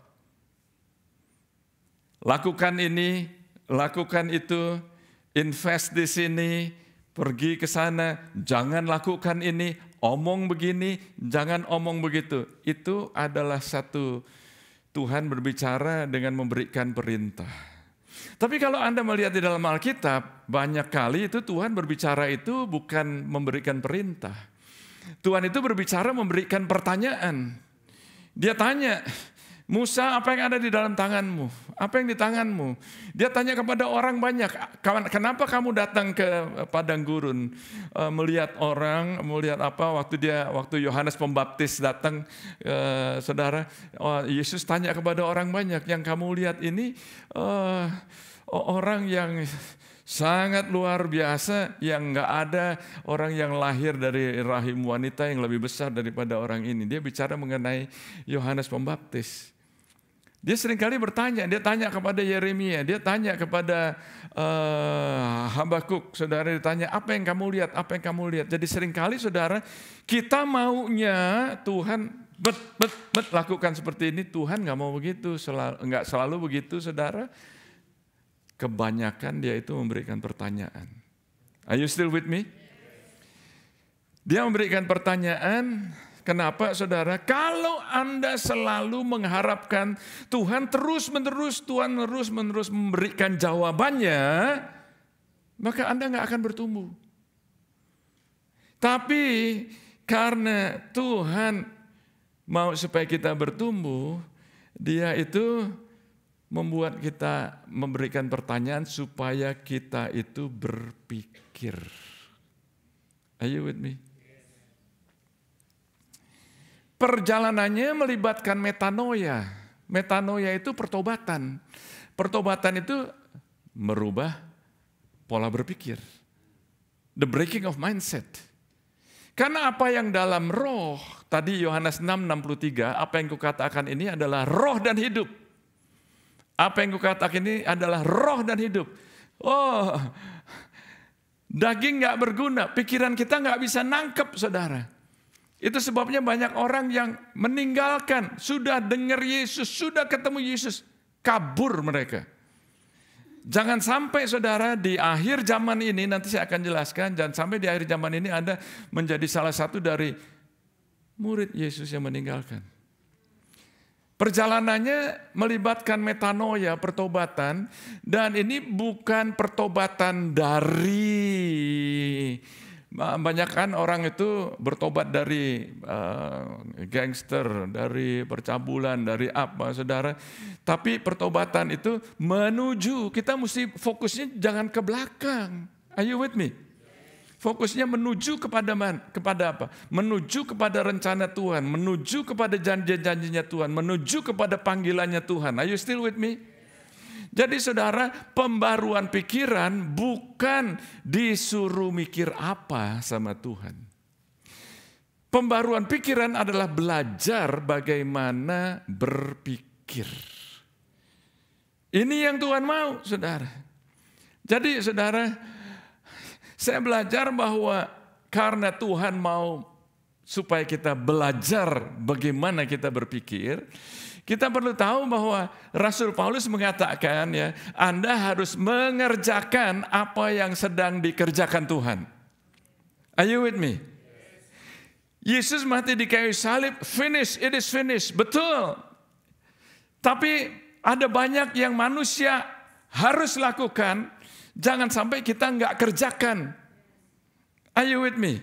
Lakukan ini, lakukan itu, invest di sini, pergi ke sana, jangan lakukan ini, omong begini, jangan omong begitu. Itu adalah satu Tuhan berbicara dengan memberikan perintah. Tapi kalau Anda melihat di dalam Alkitab, banyak kali itu Tuhan berbicara itu bukan memberikan perintah. Tuhan itu berbicara memberikan pertanyaan. Dia tanya, Musa, apa yang ada di dalam tanganmu? Apa yang di tanganmu? Dia tanya kepada orang banyak, kenapa kamu datang ke padang gurun? Melihat orang, melihat apa? Waktu Yohanes Pembaptis datang, saudara, Yesus tanya kepada orang banyak, yang kamu lihat ini orang yang sangat luar biasa, yang nggak ada orang yang lahir dari rahim wanita yang lebih besar daripada orang ini. Dia bicara mengenai Yohanes Pembaptis. Dia seringkali bertanya, dia tanya kepada Yeremia, dia tanya kepada Habakuk, saudara, ditanya, apa yang kamu lihat, apa yang kamu lihat. Jadi seringkali saudara, kita maunya Tuhan lakukan seperti ini, Tuhan nggak mau begitu, nggak selalu begitu, saudara. Kebanyakan dia itu memberikan pertanyaan. Are you still with me? Dia memberikan pertanyaan. Kenapa, saudara? Kalau Anda selalu mengharapkan Tuhan terus-menerus memberikan jawabannya, maka Anda nggak akan bertumbuh. Tapi karena Tuhan mau supaya kita bertumbuh, Dia itu membuat kita memberikan pertanyaan supaya kita itu berpikir. Are you with me? Perjalanannya melibatkan metanoia. Metanoia itu pertobatan. Pertobatan itu merubah pola berpikir. The breaking of mindset. Karena apa yang dalam roh, tadi Yohanes 6:63, apa yang kukatakan ini adalah roh dan hidup. Apa yang kukatakan ini adalah roh dan hidup. Oh, daging gak berguna, pikiran kita gak bisa nangkep, saudara. Itu sebabnya banyak orang yang meninggalkan, sudah dengar Yesus, sudah ketemu Yesus, kabur mereka. Jangan sampai, saudara, di akhir zaman ini, nanti saya akan jelaskan, jangan sampai di akhir zaman ini Anda menjadi salah satu dari murid Yesus yang meninggalkan. Perjalanannya melibatkan metanoia, pertobatan, dan ini bukan pertobatan dari, banyak kan orang itu bertobat dari gangster, dari percabulan, dari apa, saudara. Tapi pertobatan itu menuju, kita mesti fokusnya jangan ke belakang. Are you with me? Fokusnya menuju kepada apa? Menuju kepada rencana Tuhan, menuju kepada janji-janjinya Tuhan, menuju kepada panggilannya Tuhan. Are you still with me? Jadi saudara, pembaruan pikiran bukan disuruh mikir apa sama Tuhan. Pembaruan pikiran adalah belajar bagaimana berpikir. Ini yang Tuhan mau, saudara. Jadi saudara, saya belajar bahwa karena Tuhan mau supaya kita belajar bagaimana kita berpikir, kita perlu tahu bahwa Rasul Paulus mengatakan, ya, Anda harus mengerjakan apa yang sedang dikerjakan Tuhan. Are you with me? Yesus mati di kayu salib, finish, it is finished. Betul. Tapi ada banyak yang manusia harus lakukan, jangan sampai kita nggak kerjakan. Are you with me?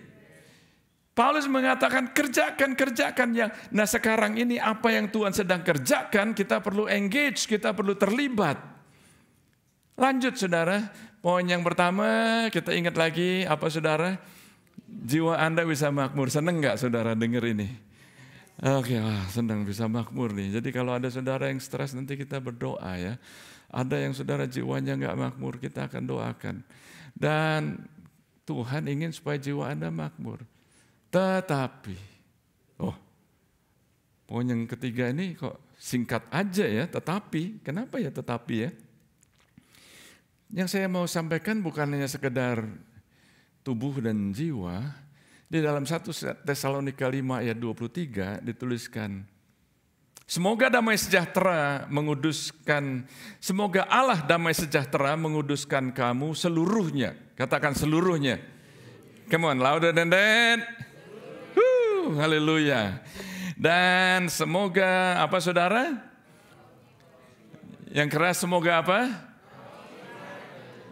Paulus mengatakan kerjakan yang. Nah sekarang ini apa yang Tuhan sedang kerjakan, kita perlu engage, kita perlu terlibat. Lanjut saudara, poin yang pertama kita ingat lagi apa saudara? Jiwa Anda bisa makmur. Senang nggak saudara dengar ini? Oke, senang bisa makmur nih. Jadi kalau ada saudara yang stres nanti kita berdoa ya. Ada yang saudara jiwanya nggak makmur, kita akan doakan. Dan Tuhan ingin supaya jiwa Anda makmur. Tetapi, Poin yang ketiga ini kok singkat aja ya, tetapi. Kenapa ya tetapi ya? Yang saya mau sampaikan bukan hanya sekedar tubuh dan jiwa. Di dalam 1 Tesalonika 5 ayat 23 dituliskan, semoga damai sejahtera menguduskan, semoga Allah damai sejahtera menguduskan kamu seluruhnya. Katakan seluruhnya. Come on, louder than that. Haleluya. Dan semoga apa saudara? Yang keras semoga apa?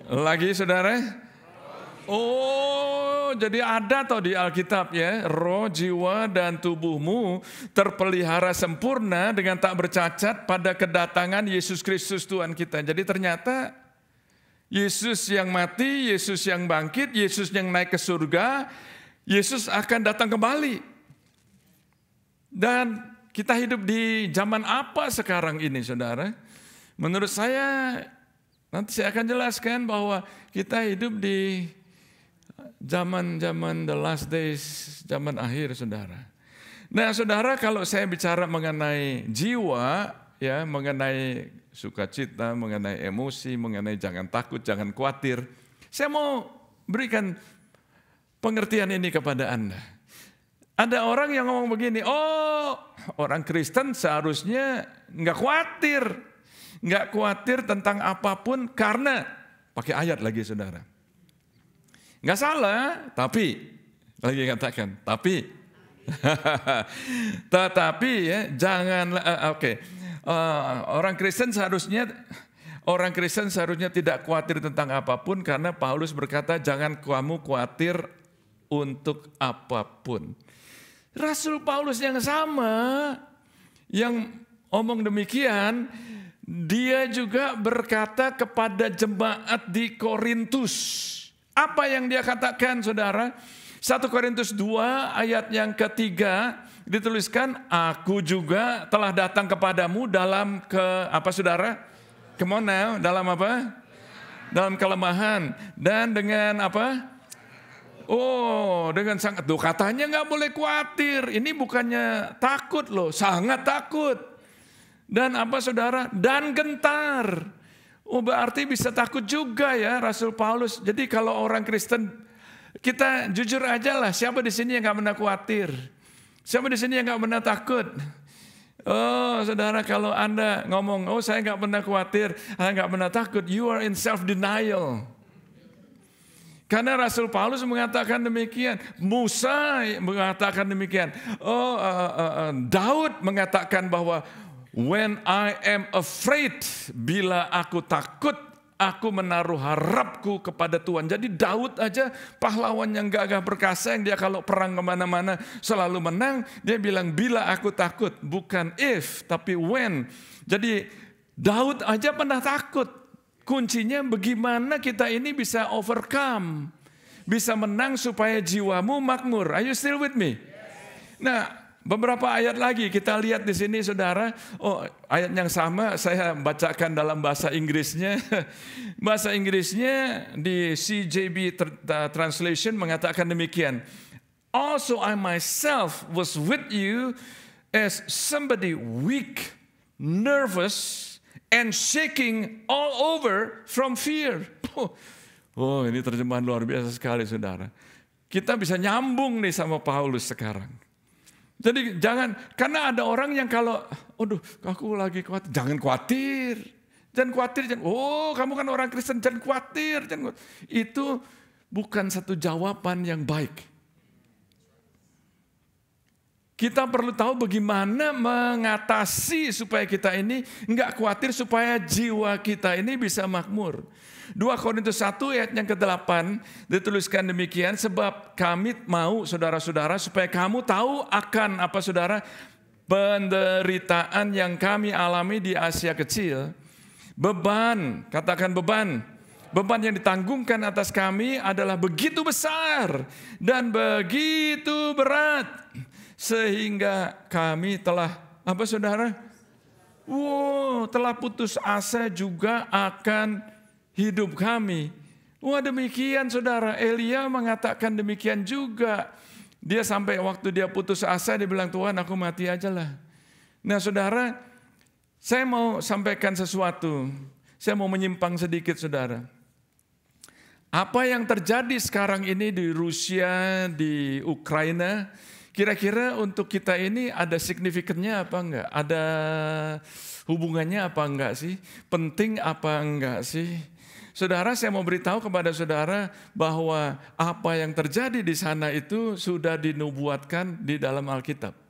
Lagi saudara? Oh, jadi ada toh di Alkitab ya, roh, jiwa, dan tubuhmu terpelihara sempurna dengan tak bercacat pada kedatangan Yesus Kristus Tuhan kita. Jadi ternyata Yesus yang mati, Yesus yang bangkit, Yesus yang naik ke surga, Yesus akan datang kembali. Dan kita hidup di zaman apa sekarang ini saudara? Menurut saya, nanti saya akan jelaskan bahwa kita hidup di zaman the last days, zaman akhir saudara. Nah saudara, kalau saya bicara mengenai jiwa, ya mengenai sukacita, mengenai emosi, mengenai jangan takut, jangan khawatir, saya mau berikan pengertian ini kepada Anda. Ada orang yang ngomong begini, oh orang Kristen seharusnya nggak khawatir tentang apapun karena, pakai ayat lagi saudara. Nggak salah, tapi, lagi katakan, tapi, tetapi ya jangan, orang Kristen seharusnya tidak khawatir tentang apapun karena Paulus berkata jangan kamu khawatir untuk apapun. Rasul Paulus yang sama, yang omong demikian, dia juga berkata kepada jemaat di Korintus. Apa yang dia katakan saudara? 1 Korintus 2 ayat yang ketiga dituliskan, aku juga telah datang kepadamu dalam saudara? Come on now, dalam apa? Dalam kelemahan dan dengan apa? Oh, dengan sangat, katanya nggak boleh khawatir. Ini bukannya takut loh, sangat takut. Dan apa saudara? Dan gentar. Oh, berarti bisa takut juga ya Rasul Paulus. Jadi kalau orang Kristen, kita jujur aja lah, siapa di sini yang nggak pernah khawatir? Siapa di sini yang nggak pernah takut? Oh, saudara, kalau Anda ngomong, oh saya nggak pernah khawatir, saya nggak pernah takut, you are in self-denial. Karena Rasul Paulus mengatakan demikian, Musa mengatakan demikian, Daud mengatakan bahwa when I am afraid, bila aku takut, aku menaruh harapku kepada Tuhan. Jadi Daud aja pahlawan yang gagah perkasa, yang dia kalau perang kemana-mana selalu menang, dia bilang bila aku takut, bukan if, tapi when. Jadi Daud aja pernah takut. Kuncinya bagaimana kita ini bisa overcome, bisa menang supaya jiwamu makmur. Are you still with me? Nah, beberapa ayat lagi kita lihat di sini saudara. Oh, ayat yang sama saya bacakan dalam bahasa Inggrisnya. Bahasa Inggrisnya di CJB translation mengatakan demikian. Also I myself was with you as somebody weak, nervous, and shaking all over from fear. Oh, ini terjemahan luar biasa sekali saudara. Kita bisa nyambung nih sama Paulus sekarang. Jadi jangan, karena ada orang yang kalau, aduh aku lagi khawatir, jangan khawatir. Jangan khawatir, oh kamu kan orang Kristen, jangan khawatir. Itu bukan satu jawaban yang baik. Kita perlu tahu bagaimana mengatasi supaya kita ini enggak khawatir, supaya jiwa kita ini bisa makmur. 2 Korintus 1 ayat yang ke-8 dituliskan demikian, sebab kami mau saudara-saudara supaya kamu tahu akan apa saudara, penderitaan yang kami alami di Asia Kecil. Beban, katakan beban. Beban yang ditanggungkan atas kami adalah begitu besar dan begitu berat. Sehingga kami telah, apa saudara? Telah putus asa juga akan hidup kami. Wah demikian saudara, Elia mengatakan demikian juga. Dia sampai waktu dia putus asa, dia bilang Tuhan aku mati aja lah. Nah saudara, saya mau sampaikan sesuatu. Saya mau menyimpang sedikit saudara. Apa yang terjadi sekarang ini di Rusia, di Ukraina, kira-kira untuk kita ini ada signifikannya apa enggak? Ada hubungannya apa enggak sih? Penting apa enggak sih? Saudara, saya mau beritahu kepada saudara bahwa apa yang terjadi di sana itu sudah dinubuatkan di dalam Alkitab.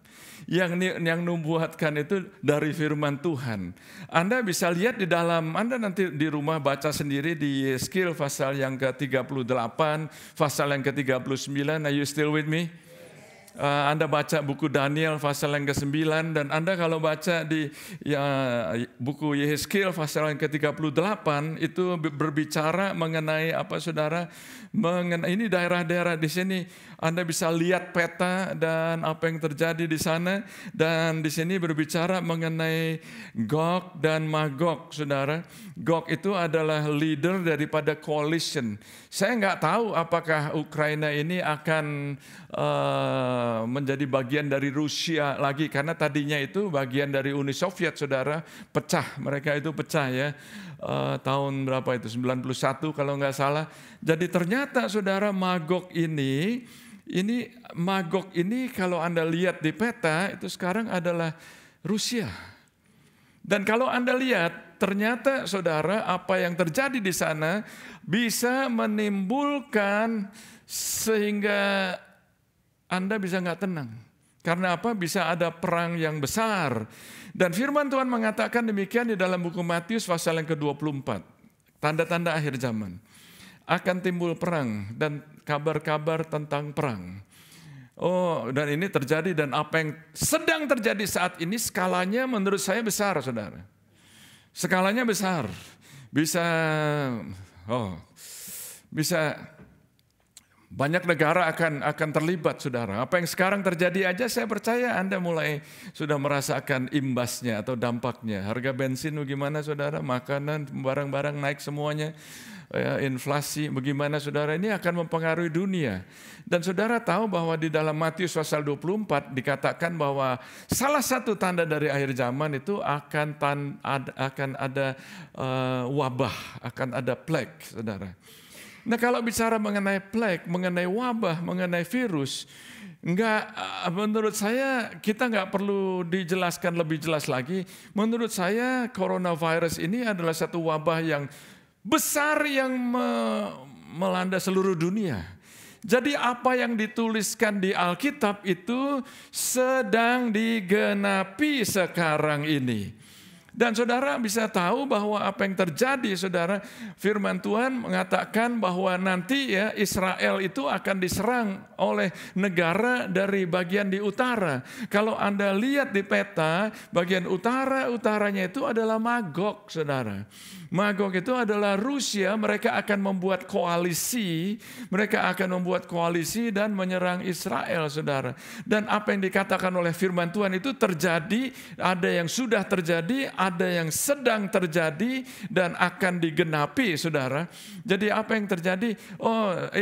Yang nubuatkan itu dari firman Tuhan. Anda bisa lihat di dalam, Anda nanti di rumah baca sendiri di Yeskil pasal yang ke-38, pasal yang ke-39. Are you still with me? Anda baca buku Daniel pasal yang ke-9, dan Anda kalau baca di buku Yeskil pasal yang ke-38 itu berbicara mengenai apa saudara? Mengenai ini daerah-daerah di sini. Anda bisa lihat peta dan apa yang terjadi di sana, dan di sini berbicara mengenai Gog dan Magog, saudara. Gog itu adalah leader daripada coalition. Saya nggak tahu apakah Ukraina ini akan menjadi bagian dari Rusia lagi, karena tadinya itu bagian dari Uni Soviet, saudara. Pecah, mereka itu pecah ya. Tahun berapa itu? 91 kalau nggak salah. Jadi ternyata saudara Magog ini kalau Anda lihat di peta itu sekarang adalah Rusia. Dan kalau Anda lihat ternyata saudara apa yang terjadi di sana bisa menimbulkan sehingga Anda bisa nggak tenang. Karena apa? Bisa ada perang yang besar. Dan firman Tuhan mengatakan demikian di dalam buku Matius pasal yang ke-24. Tanda-tanda akhir zaman. Akan timbul perang dan kabar-kabar tentang perang. Oh, dan ini terjadi, dan apa yang sedang terjadi saat ini skalanya menurut saya besar, saudara. Skalanya besar. Bisa banyak negara akan terlibat, saudara. Apa yang sekarang terjadi aja saya percaya Anda mulai sudah merasakan imbasnya atau dampaknya. Harga bensin bagaimana, saudara? Makanan, barang-barang naik semuanya. Inflasi bagaimana, saudara? Ini akan mempengaruhi dunia. Dan saudara tahu bahwa di dalam Matius pasal 24 dikatakan bahwa salah satu tanda dari akhir zaman itu akan ada wabah, akan ada plague, saudara. Nah, kalau bicara mengenai plague, mengenai wabah, mengenai virus, menurut saya kita nggak perlu dijelaskan lebih jelas lagi. Menurut saya coronavirus ini adalah satu wabah yang besar yang melanda seluruh dunia. Jadi apa yang dituliskan di Alkitab itu sedang digenapi sekarang ini. Dan saudara bisa tahu bahwa apa yang terjadi, saudara, firman Tuhan mengatakan bahwa nanti ya Israel itu akan diserang oleh negara dari bagian di utara. Kalau Anda lihat di peta, bagian utaranya itu adalah Magog, saudara. Magog itu adalah Rusia, mereka akan membuat koalisi, dan menyerang Israel, saudara. Dan apa yang dikatakan oleh firman Tuhan itu terjadi, ada yang sudah terjadi, ada yang sedang terjadi, dan akan digenapi, saudara. Jadi apa yang terjadi?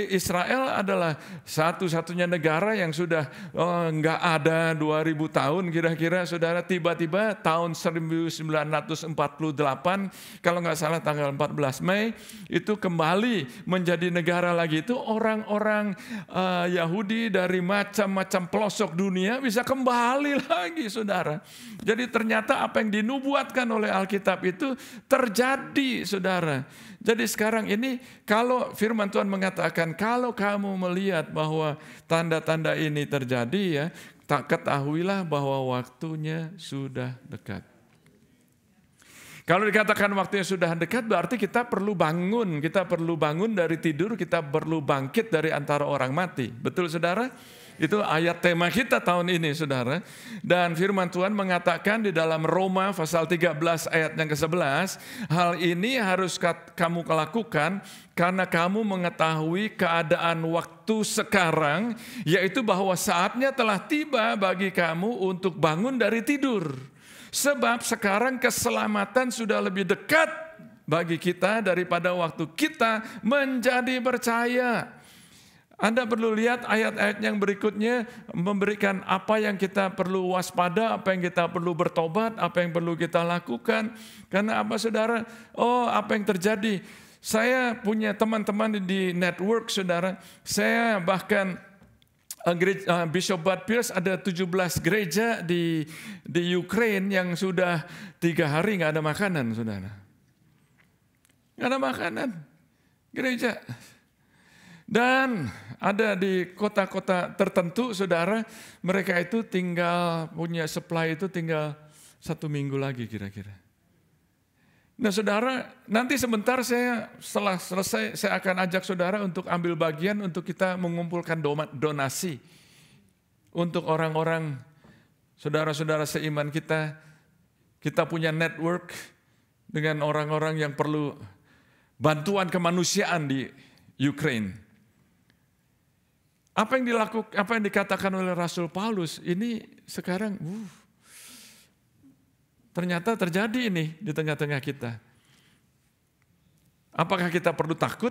Israel adalah satu-satunya negara yang sudah nggak ada 2000 tahun kira-kira, saudara. Tiba-tiba tahun 1948, kalau nggak salah tanggal 14 Mei, itu kembali menjadi negara lagi. Itu orang-orang Yahudi dari macam-macam pelosok dunia bisa kembali lagi, saudara. Jadi ternyata apa yang dinubuatkan oleh Alkitab itu terjadi, saudara. Jadi sekarang ini kalau firman Tuhan mengatakan, kalau kamu melihat bahwa tanda-tanda ini terjadi ya, tak ketahuilah bahwa waktunya sudah dekat. Kalau dikatakan waktunya sudah dekat, berarti kita perlu bangun dari tidur, kita perlu bangkit dari antara orang mati. Betul, saudara? Itu ayat tema kita tahun ini, saudara. Dan firman Tuhan mengatakan di dalam Roma pasal 13 ayat yang ke-11, hal ini harus kamu lakukan karena kamu mengetahui keadaan waktu sekarang, yaitu bahwa saatnya telah tiba bagi kamu untuk bangun dari tidur. Sebab sekarang keselamatan sudah lebih dekat bagi kita daripada waktu kita menjadi percaya. Anda perlu lihat ayat-ayat yang berikutnya memberikan apa yang kita perlu waspada, apa yang kita perlu bertobat, apa yang perlu kita lakukan. Karena apa saudara? Oh, apa yang terjadi? Saya punya teman-teman di network saudara. Saya bahkan Bishop Bud Pierce ada 17 gereja di Ukraine yang sudah 3 hari nggak ada makanan saudara. Nggak ada makanan. Gereja. Dan ada di kota-kota tertentu, saudara, mereka itu tinggal punya supply itu tinggal 1 minggu lagi kira-kira. Nah saudara, nanti sebentar setelah selesai saya akan ajak saudara untuk ambil bagian untuk kita mengumpulkan donasi. Untuk orang-orang, saudara-saudara seiman kita punya network dengan orang-orang yang perlu bantuan kemanusiaan di Ukraine. Apa yang dikatakan oleh Rasul Paulus ini sekarang ternyata terjadi ini di tengah-tengah kita. Apakah kita perlu takut?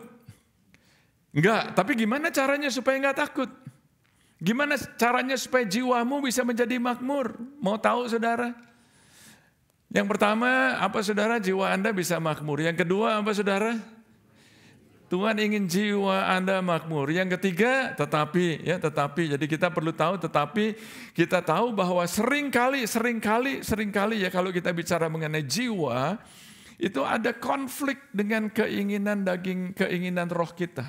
Enggak, tapi gimana caranya supaya enggak takut? Gimana caranya supaya jiwamu bisa menjadi makmur? Mau tahu saudara? Yang pertama, apa saudara? Jiwa Anda bisa makmur. Yang kedua, apa saudara? Tuhan ingin jiwa Anda makmur. Yang ketiga, tetapi. Jadi kita perlu tahu, tetapi kita tahu bahwa seringkali ya kalau kita bicara mengenai jiwa, itu ada konflik dengan keinginan daging, keinginan roh kita.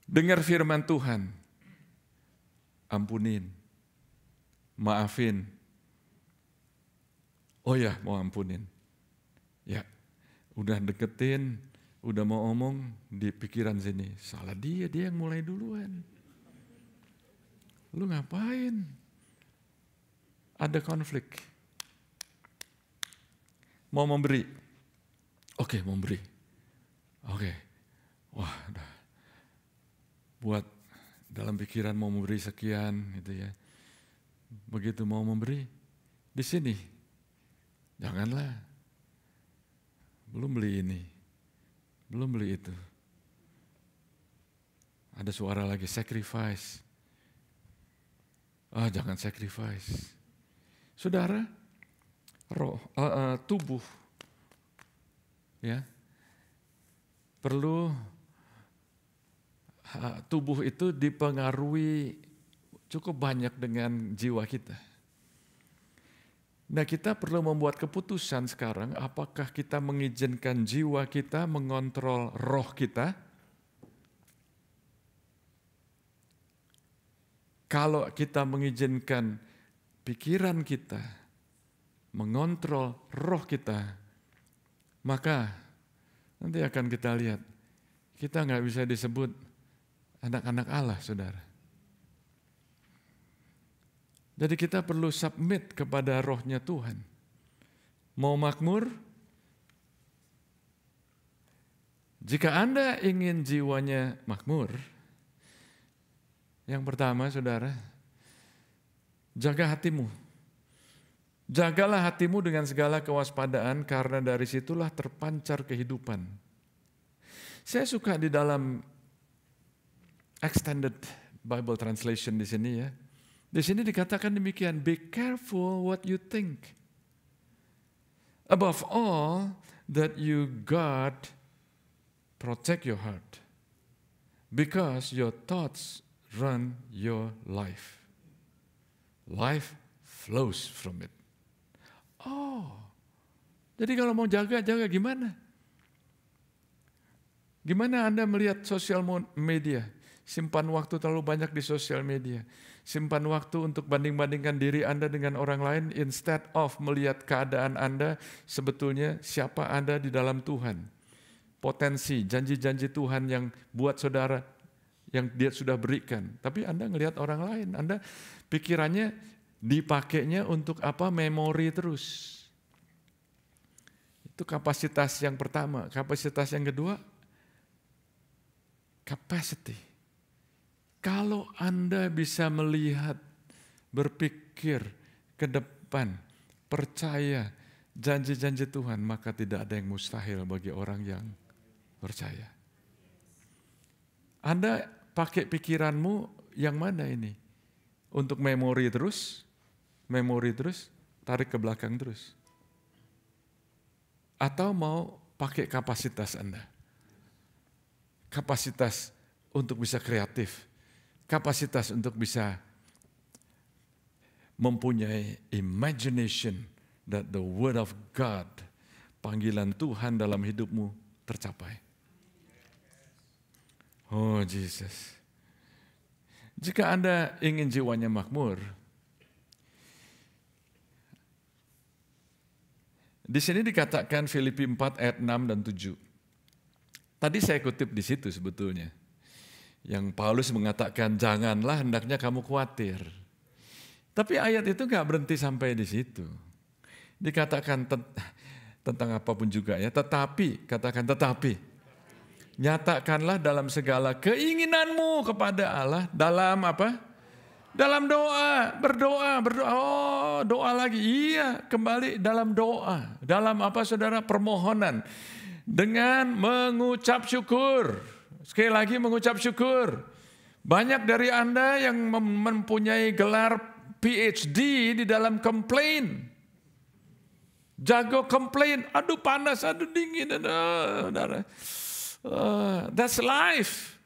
Dengar firman Tuhan, ampunin, maafin. Oh ya, mau ampunin. Ya. Udah deketin, udah mau omong di pikiran sini. Salah dia yang mulai duluan. Lu ngapain? Ada konflik. Mau memberi. Oke, memberi. Oke. Wah, udah. Buat dalam pikiran mau memberi sekian gitu ya. Begitu mau memberi, di sini. Janganlah. Belum beli ini, belum beli itu. Ada suara lagi, sacrifice. Jangan sacrifice. Saudara, tubuh ya perlu tubuh itu dipengaruhi cukup banyak dengan jiwa kita. Nah kita perlu membuat keputusan sekarang apakah kita mengizinkan jiwa kita mengontrol roh kita. Kalau kita mengizinkan pikiran kita mengontrol roh kita, maka nanti akan kita lihat kita nggak bisa disebut anak-anak Allah saudara. Jadi kita perlu submit kepada rohnya Tuhan. Mau makmur? Jika Anda ingin jiwanya makmur, yang pertama saudara, jaga hatimu. Jagalah hatimu dengan segala kewaspadaan karena dari situlah terpancar kehidupan. Saya suka di dalam Extended Bible Translation di sini ya. Di sini dikatakan demikian, be careful what you think. Above all, that you guard, protect your heart. Because your thoughts run your life. Life flows from it. Jadi kalau mau jaga gimana? Gimana Anda melihat sosial media? Simpan waktu terlalu banyak di sosial media. Simpan waktu untuk banding-bandingkan diri Anda dengan orang lain instead of melihat keadaan Anda sebetulnya siapa Anda di dalam Tuhan. Potensi, janji-janji Tuhan yang buat saudara, yang dia sudah berikan. Tapi Anda ngelihat orang lain, Anda pikirannya dipakainya untuk apa? Memori terus. Itu kapasitas yang pertama. Kapasitas yang kedua, capacity. Kalau Anda bisa melihat, berpikir ke depan, percaya janji-janji Tuhan, maka tidak ada yang mustahil bagi orang yang percaya. Anda pakai pikiranmu yang mana ini? Untuk memori terus, tarik ke belakang terus. Atau mau pakai kapasitas Anda? Kapasitas untuk bisa kreatif, kapasitas untuk bisa mempunyai imagination that the word of God, panggilan Tuhan dalam hidupmu tercapai. Oh Jesus. Jika Anda ingin jiwanya makmur, di sini dikatakan Filipi 4 ayat 6 dan 7. Tadi saya kutip di situ sebetulnya. Yang Paulus mengatakan, janganlah hendaknya kamu khawatir. Tapi ayat itu gak berhenti sampai di situ. Dikatakan tentang apapun juga ya. Tetapi, katakan tetapi. Nyatakanlah dalam segala keinginanmu kepada Allah. Dalam apa? Dalam doa. Berdoa. Oh, doa lagi. Iya, kembali dalam doa. Dalam apa saudara? Permohonan. Dengan mengucap syukur. Sekali lagi mengucap syukur. Banyak dari Anda yang mempunyai gelar PhD di dalam komplain. Jago komplain. Aduh panas, aduh dingin. That's life.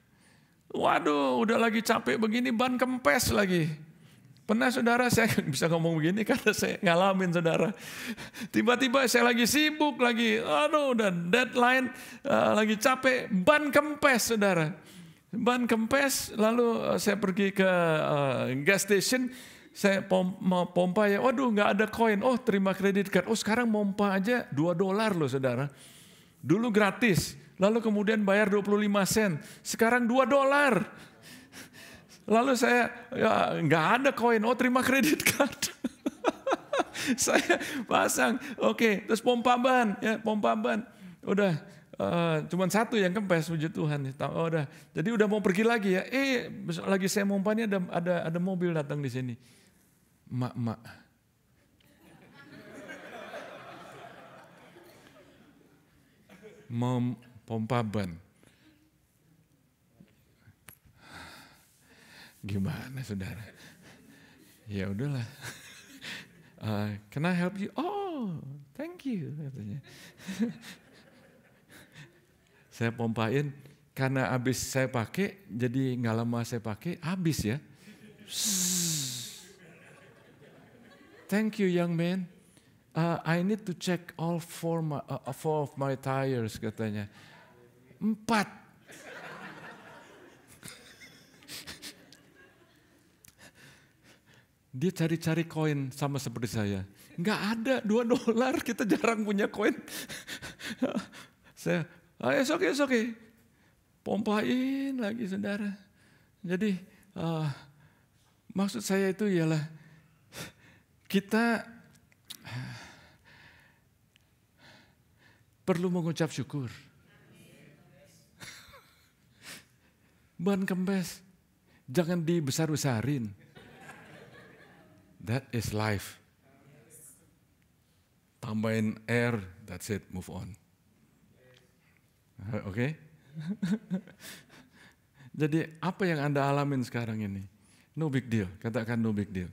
Waduh udah lagi capek begini ban kempes lagi. Pernah saudara, saya bisa ngomong begini karena saya ngalamin saudara. Tiba-tiba saya lagi sibuk lagi, aduh udah deadline, lagi capek, ban kempes saudara. Ban kempes, lalu saya pergi ke gas station, saya mau pompa ya, waduh nggak ada koin, oh terima kredit card, oh sekarang pompa aja $2 loh saudara. Dulu gratis, lalu kemudian bayar 25 sen, sekarang $2. Lalu saya ya, nggak ada koin, oh terima kredit card. Saya pasang, oke, terus pompa ban, udah cuman satu yang kempes, puji Tuhan. Oh, udah, jadi udah mau pergi lagi ya, lagi saya pompanya ada mobil datang di sini, mak, mau pompa ban. Gimana saudara? Ya udahlah. Can I help you? Oh, thank you katanya. Saya pompain karena habis saya pakai, jadi nggak lama saya pakai habis ya. Thank you young man. I need to check all four of my tires katanya. 4. Dia cari-cari koin sama seperti saya. Nggak ada $2, kita jarang punya koin. Saya, it's okay. Pompain lagi saudara. Jadi maksud saya itu ialah kita perlu mengucap syukur. Ban kempes, jangan dibesar-besarin. That is life. Tambahin air, that's it, move on. Oke? Jadi apa yang Anda alamin sekarang ini? No big deal, katakan no big deal.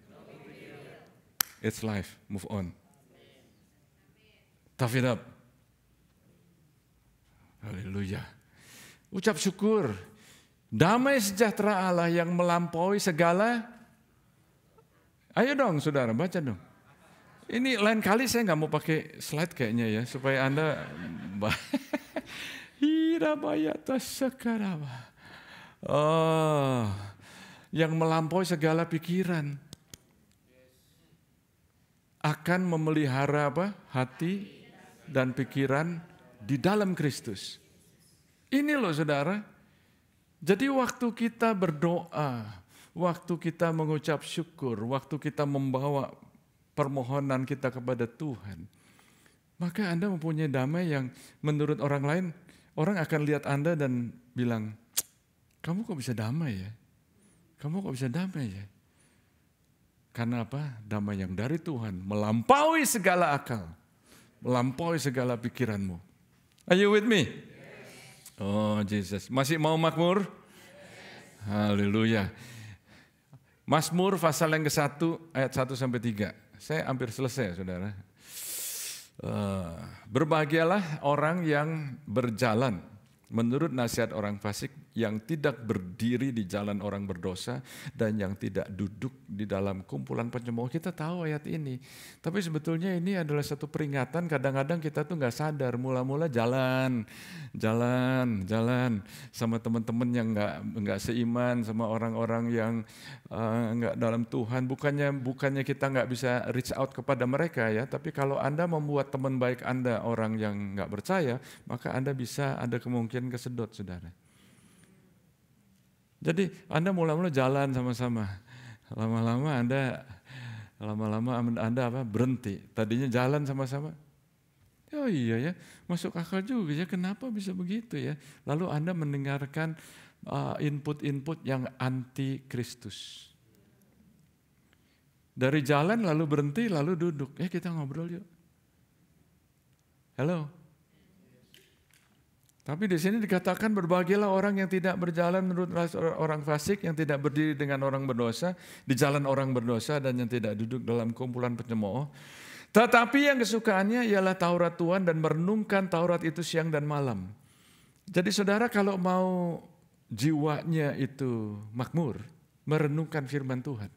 It's life, move on. Tough it up. Haleluya. Ucap syukur. Damai sejahtera Allah yang melampaui segala. Ayo dong saudara, baca dong. Ini lain kali saya nggak mau pakai slide kayaknya ya, supaya Anda yang melampaui segala pikiran akan memelihara apa? Hati dan pikiran di dalam Kristus. Ini loh saudara. Jadi waktu kita berdoa, waktu kita mengucap syukur, waktu kita membawa permohonan kita kepada Tuhan, maka Anda mempunyai damai yang menurut orang lain, orang akan lihat Anda dan bilang, kamu kok bisa damai ya? Kamu kok bisa damai ya? Karena apa? Damai yang dari Tuhan melampaui segala akal, melampaui segala pikiranmu. Are you with me? Oh Jesus, masih mau makmur? Haleluya. Mazmur pasal yang ke-1 ayat 1 sampai 3. Saya hampir selesai, Saudara. Berbahagialah orang yang berjalan menurut nasihat orang fasik, yang tidak berdiri di jalan orang berdosa, dan yang tidak duduk di dalam kumpulan pencemooh. Kita tahu ayat ini, tapi sebetulnya ini adalah satu peringatan. Kadang-kadang kita tuh nggak sadar, mula-mula jalan sama teman-teman yang nggak seiman, sama orang-orang yang nggak dalam Tuhan. Bukannya kita nggak bisa reach out kepada mereka ya, tapi kalau Anda membuat teman baik Anda orang yang nggak percaya, maka Anda bisa ada kemungkinan kesedot, Saudara. Jadi Anda mula-mula jalan sama-sama, lama-lama Anda berhenti. Tadinya jalan sama-sama, oh iya ya, masuk akal juga ya, kenapa bisa begitu ya? Lalu Anda mendengarkan input-input yang anti Kristus. Dari jalan lalu berhenti, lalu duduk. Kita ngobrol yuk. Halo. Tapi di sini dikatakan berbahagialah orang yang tidak berjalan menurut orang fasik, yang tidak berdiri dengan orang berdosa, di jalan orang berdosa, dan yang tidak duduk dalam kumpulan pencemooh. Tetapi yang kesukaannya ialah Taurat Tuhan, dan merenungkan Taurat itu siang dan malam. Jadi saudara, kalau mau jiwanya itu makmur, merenungkan firman Tuhan.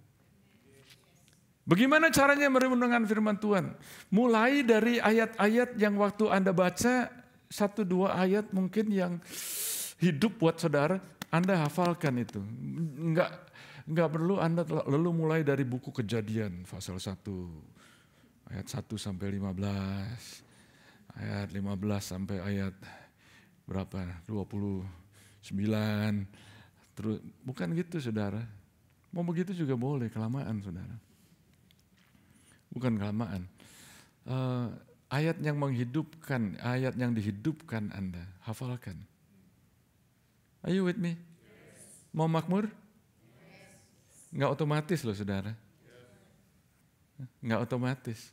Bagaimana caranya merenungkan firman Tuhan? Mulai dari ayat-ayat yang waktu Anda baca, 1-2 ayat mungkin yang hidup buat saudara, Anda hafalkan itu. Enggak perlu Anda lalu mulai dari buku Kejadian pasal 1 ayat 1 sampai 15. Ayat 15 sampai ayat berapa? 29. Terus bukan gitu, Saudara. Mau begitu juga boleh, kelamaan, Saudara. Bukan kelamaan. Ayat yang menghidupkan, ayat yang dihidupkan Anda, hafalkan. Are you with me? Yes. Mau makmur? Yes. Nggak otomatis loh, Saudara. Yes. Nggak otomatis.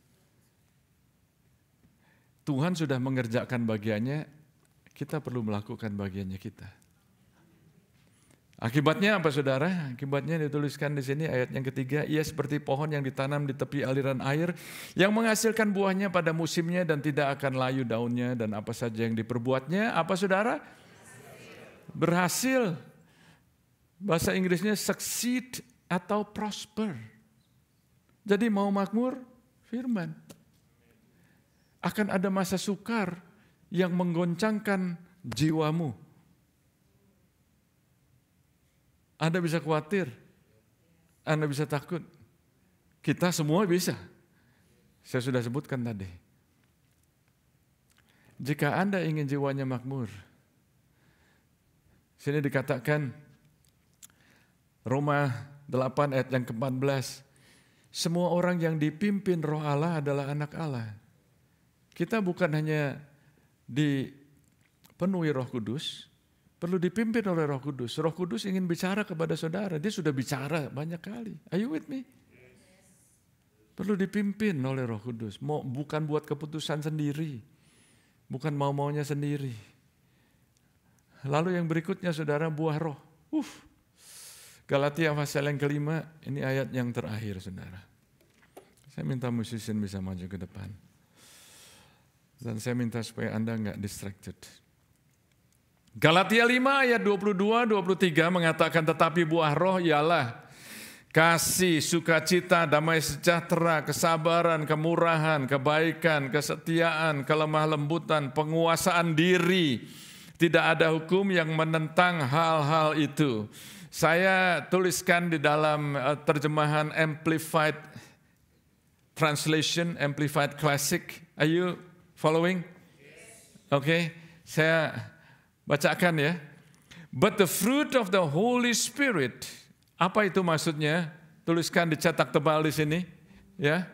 Tuhan sudah mengerjakan bagiannya, kita perlu melakukan bagiannya kita. Akibatnya apa, Saudara? Akibatnya dituliskan di sini ayat yang ketiga, ia seperti pohon yang ditanam di tepi aliran air, yang menghasilkan buahnya pada musimnya dan tidak akan layu daunnya, dan apa saja yang diperbuatnya, apa, Saudara? Berhasil. Bahasa Inggrisnya succeed atau prosper. Jadi mau makmur, firman. Akan ada masa sukar yang menggoncangkan jiwamu. Anda bisa khawatir, Anda bisa takut. Kita semua bisa. Saya sudah sebutkan tadi. Jika Anda ingin jiwanya makmur, sini dikatakan Roma 8 ayat yang ke-14, semua orang yang dipimpin Roh Allah adalah anak Allah. Kita bukan hanya dipenuhi Roh Kudus, perlu dipimpin oleh Roh Kudus. Roh Kudus ingin bicara kepada saudara. Dia sudah bicara banyak kali. Are you with me? Perlu dipimpin oleh Roh Kudus. Bukan buat keputusan sendiri. Bukan mau-maunya sendiri. Lalu yang berikutnya, saudara, buah roh. Galatia pasal yang kelima. Ini ayat yang terakhir, saudara. Saya minta musician bisa maju ke depan. Dan saya minta supaya Anda enggak distracted. Galatia 5 ayat 22-23 mengatakan, tetapi buah roh ialah kasih, sukacita, damai sejahtera, kesabaran, kemurahan, kebaikan, kesetiaan, kelemah lembutan, penguasaan diri. Tidak ada hukum yang menentang hal-hal itu. Saya tuliskan di dalam terjemahan Amplified Translation, Amplified Classic. Are you following? Oke, saya bacakan ya. But the fruit of the Holy Spirit, apa itu maksudnya? Tuliskan, dicetak tebal di sini, ya.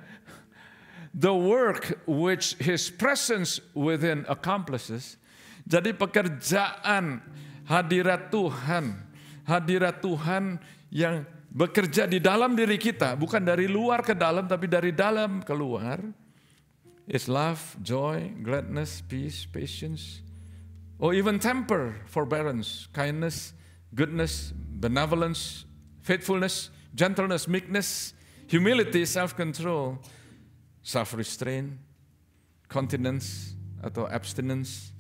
The work which His presence within accomplishes. Jadi pekerjaan hadirat Tuhan yang bekerja di dalam diri kita, bukan dari luar ke dalam, tapi dari dalam keluar. Is love, joy, gladness, peace, patience, or even temper, forbearance, kindness, goodness, benevolence, faithfulness, gentleness, meekness, humility, self-control, self-restraint, continence atau abstinence.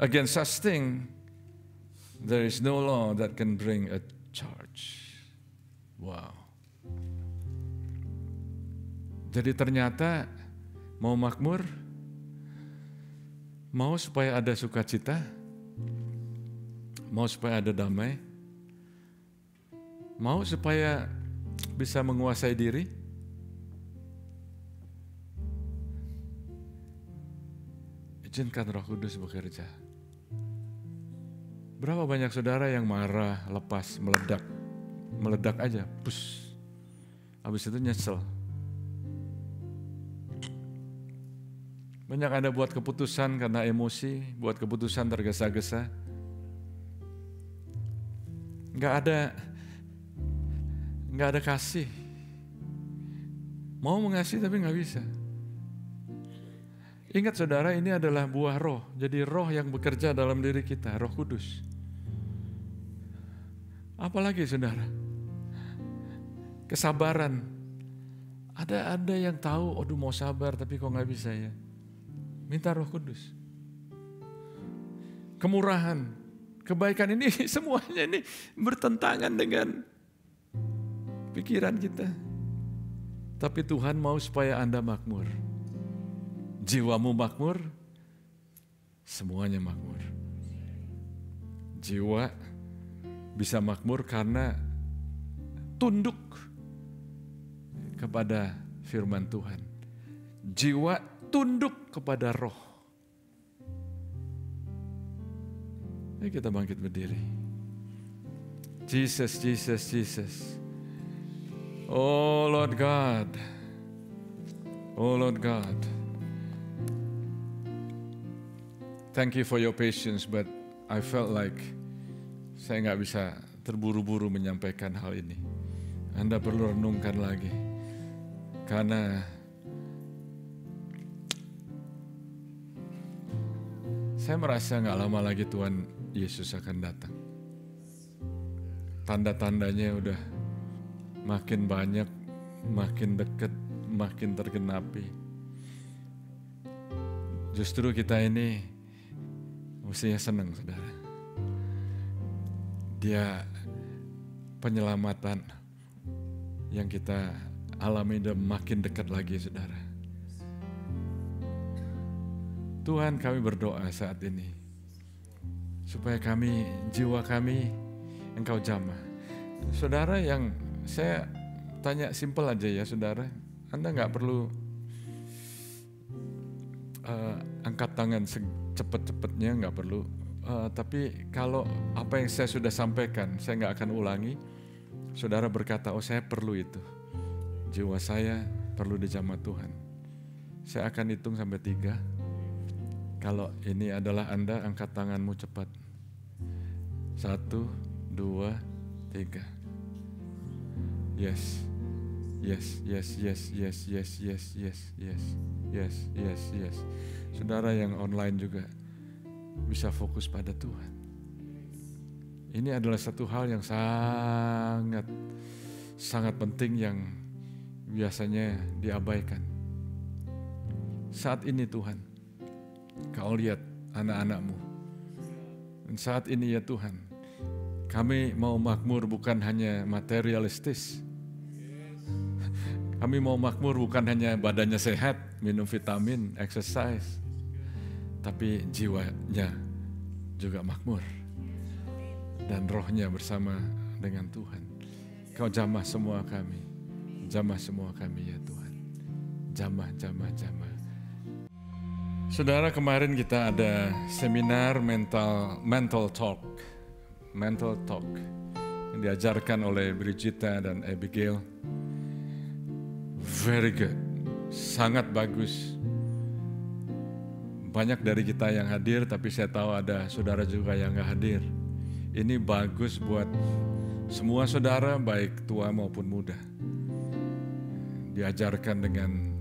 Against such thing, there is no law that can bring a charge. Wow. Jadi ternyata mau makmur, mau supaya ada sukacita, mau supaya ada damai, mau supaya bisa menguasai diri, izinkan Roh Kudus bekerja. Berapa banyak saudara yang marah, lepas, meledak aja, pus. Habis itu nyesel. Banyak Anda buat keputusan karena emosi, buat keputusan tergesa-gesa. Nggak ada kasih. Mau mengasihi tapi nggak bisa. Ingat saudara, ini adalah buah roh. Jadi roh yang bekerja dalam diri kita, Roh Kudus. Apalagi saudara, kesabaran. Ada yang tahu, aduh mau sabar tapi kok nggak bisa ya. Minta Roh Kudus. Kemurahan, kebaikan ini semuanya ini bertentangan dengan pikiran kita. Tapi Tuhan mau supaya Anda makmur. Jiwamu makmur, semuanya makmur. Jiwa bisa makmur karena tunduk kepada firman Tuhan. Jiwa tunduk kepada roh. Ayo kita bangkit berdiri. Jesus, Jesus, Jesus. Oh Lord God. Oh Lord God. Thank you for your patience, but I felt like saya nggak bisa terburu-buru menyampaikan hal ini. Anda perlu renungkan lagi. Karena saya merasa nggak lama lagi Tuhan Yesus akan datang. Tanda-tandanya udah makin banyak, makin dekat, makin tergenapi. Justru kita ini mestinya senang, saudara. Dia penyelamatan yang kita alami dan makin dekat lagi, saudara. Tuhan, kami berdoa saat ini supaya jiwa kami Engkau jamah. Saudara, yang saya tanya simpel aja ya saudara, Anda nggak perlu angkat tangan cepet-cepetnya, nggak perlu. Tapi kalau apa yang saya sudah sampaikan, saya nggak akan ulangi. Saudara berkata, oh saya perlu itu. Jiwa saya perlu dijamah Tuhan. Saya akan hitung sampai 3. Kalau ini adalah Anda, angkat tanganmu cepat. 1, 2, 3. Yes. Yes, yes, yes, yes, yes, yes, yes, yes, yes, yes, yes. Saudara yang online juga bisa fokus pada Tuhan. Ini adalah satu hal yang sangat penting yang biasanya diabaikan. Saat ini Tuhan, Kau lihat anak-anak-Mu. Dan saat ini ya Tuhan, kami mau makmur bukan hanya materialistis. Kami mau makmur bukan hanya badannya sehat, minum vitamin, exercise. Tapi jiwanya juga makmur. Dan rohnya bersama dengan Tuhan. Kau jamah semua kami. Jamah semua kami ya Tuhan. Jamah. Saudara, kemarin kita ada seminar mental talk yang diajarkan oleh Brigita dan Abigail. Very good, sangat bagus. Banyak dari kita yang hadir, tapi saya tahu ada saudara juga yang gak hadir. Ini bagus buat semua saudara, baik tua maupun muda. Diajarkan dengan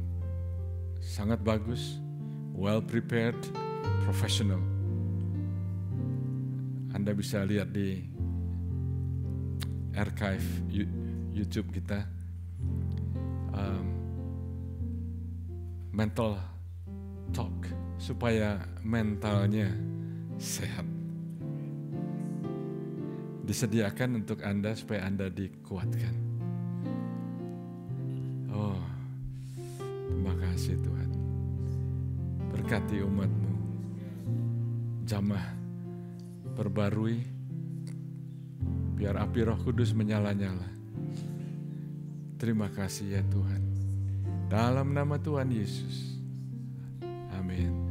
sangat bagus, well prepared, professional. Anda bisa lihat di archive YouTube kita, mental talk, supaya mentalnya sehat. Disediakan untuk Anda supaya Anda dikuatkan. Oh, terima kasih Tuhan. Berkati umat-Mu. Jamah perbarui, biar api Roh Kudus menyala-nyala. Terima kasih ya Tuhan. Dalam nama Tuhan Yesus. Amin.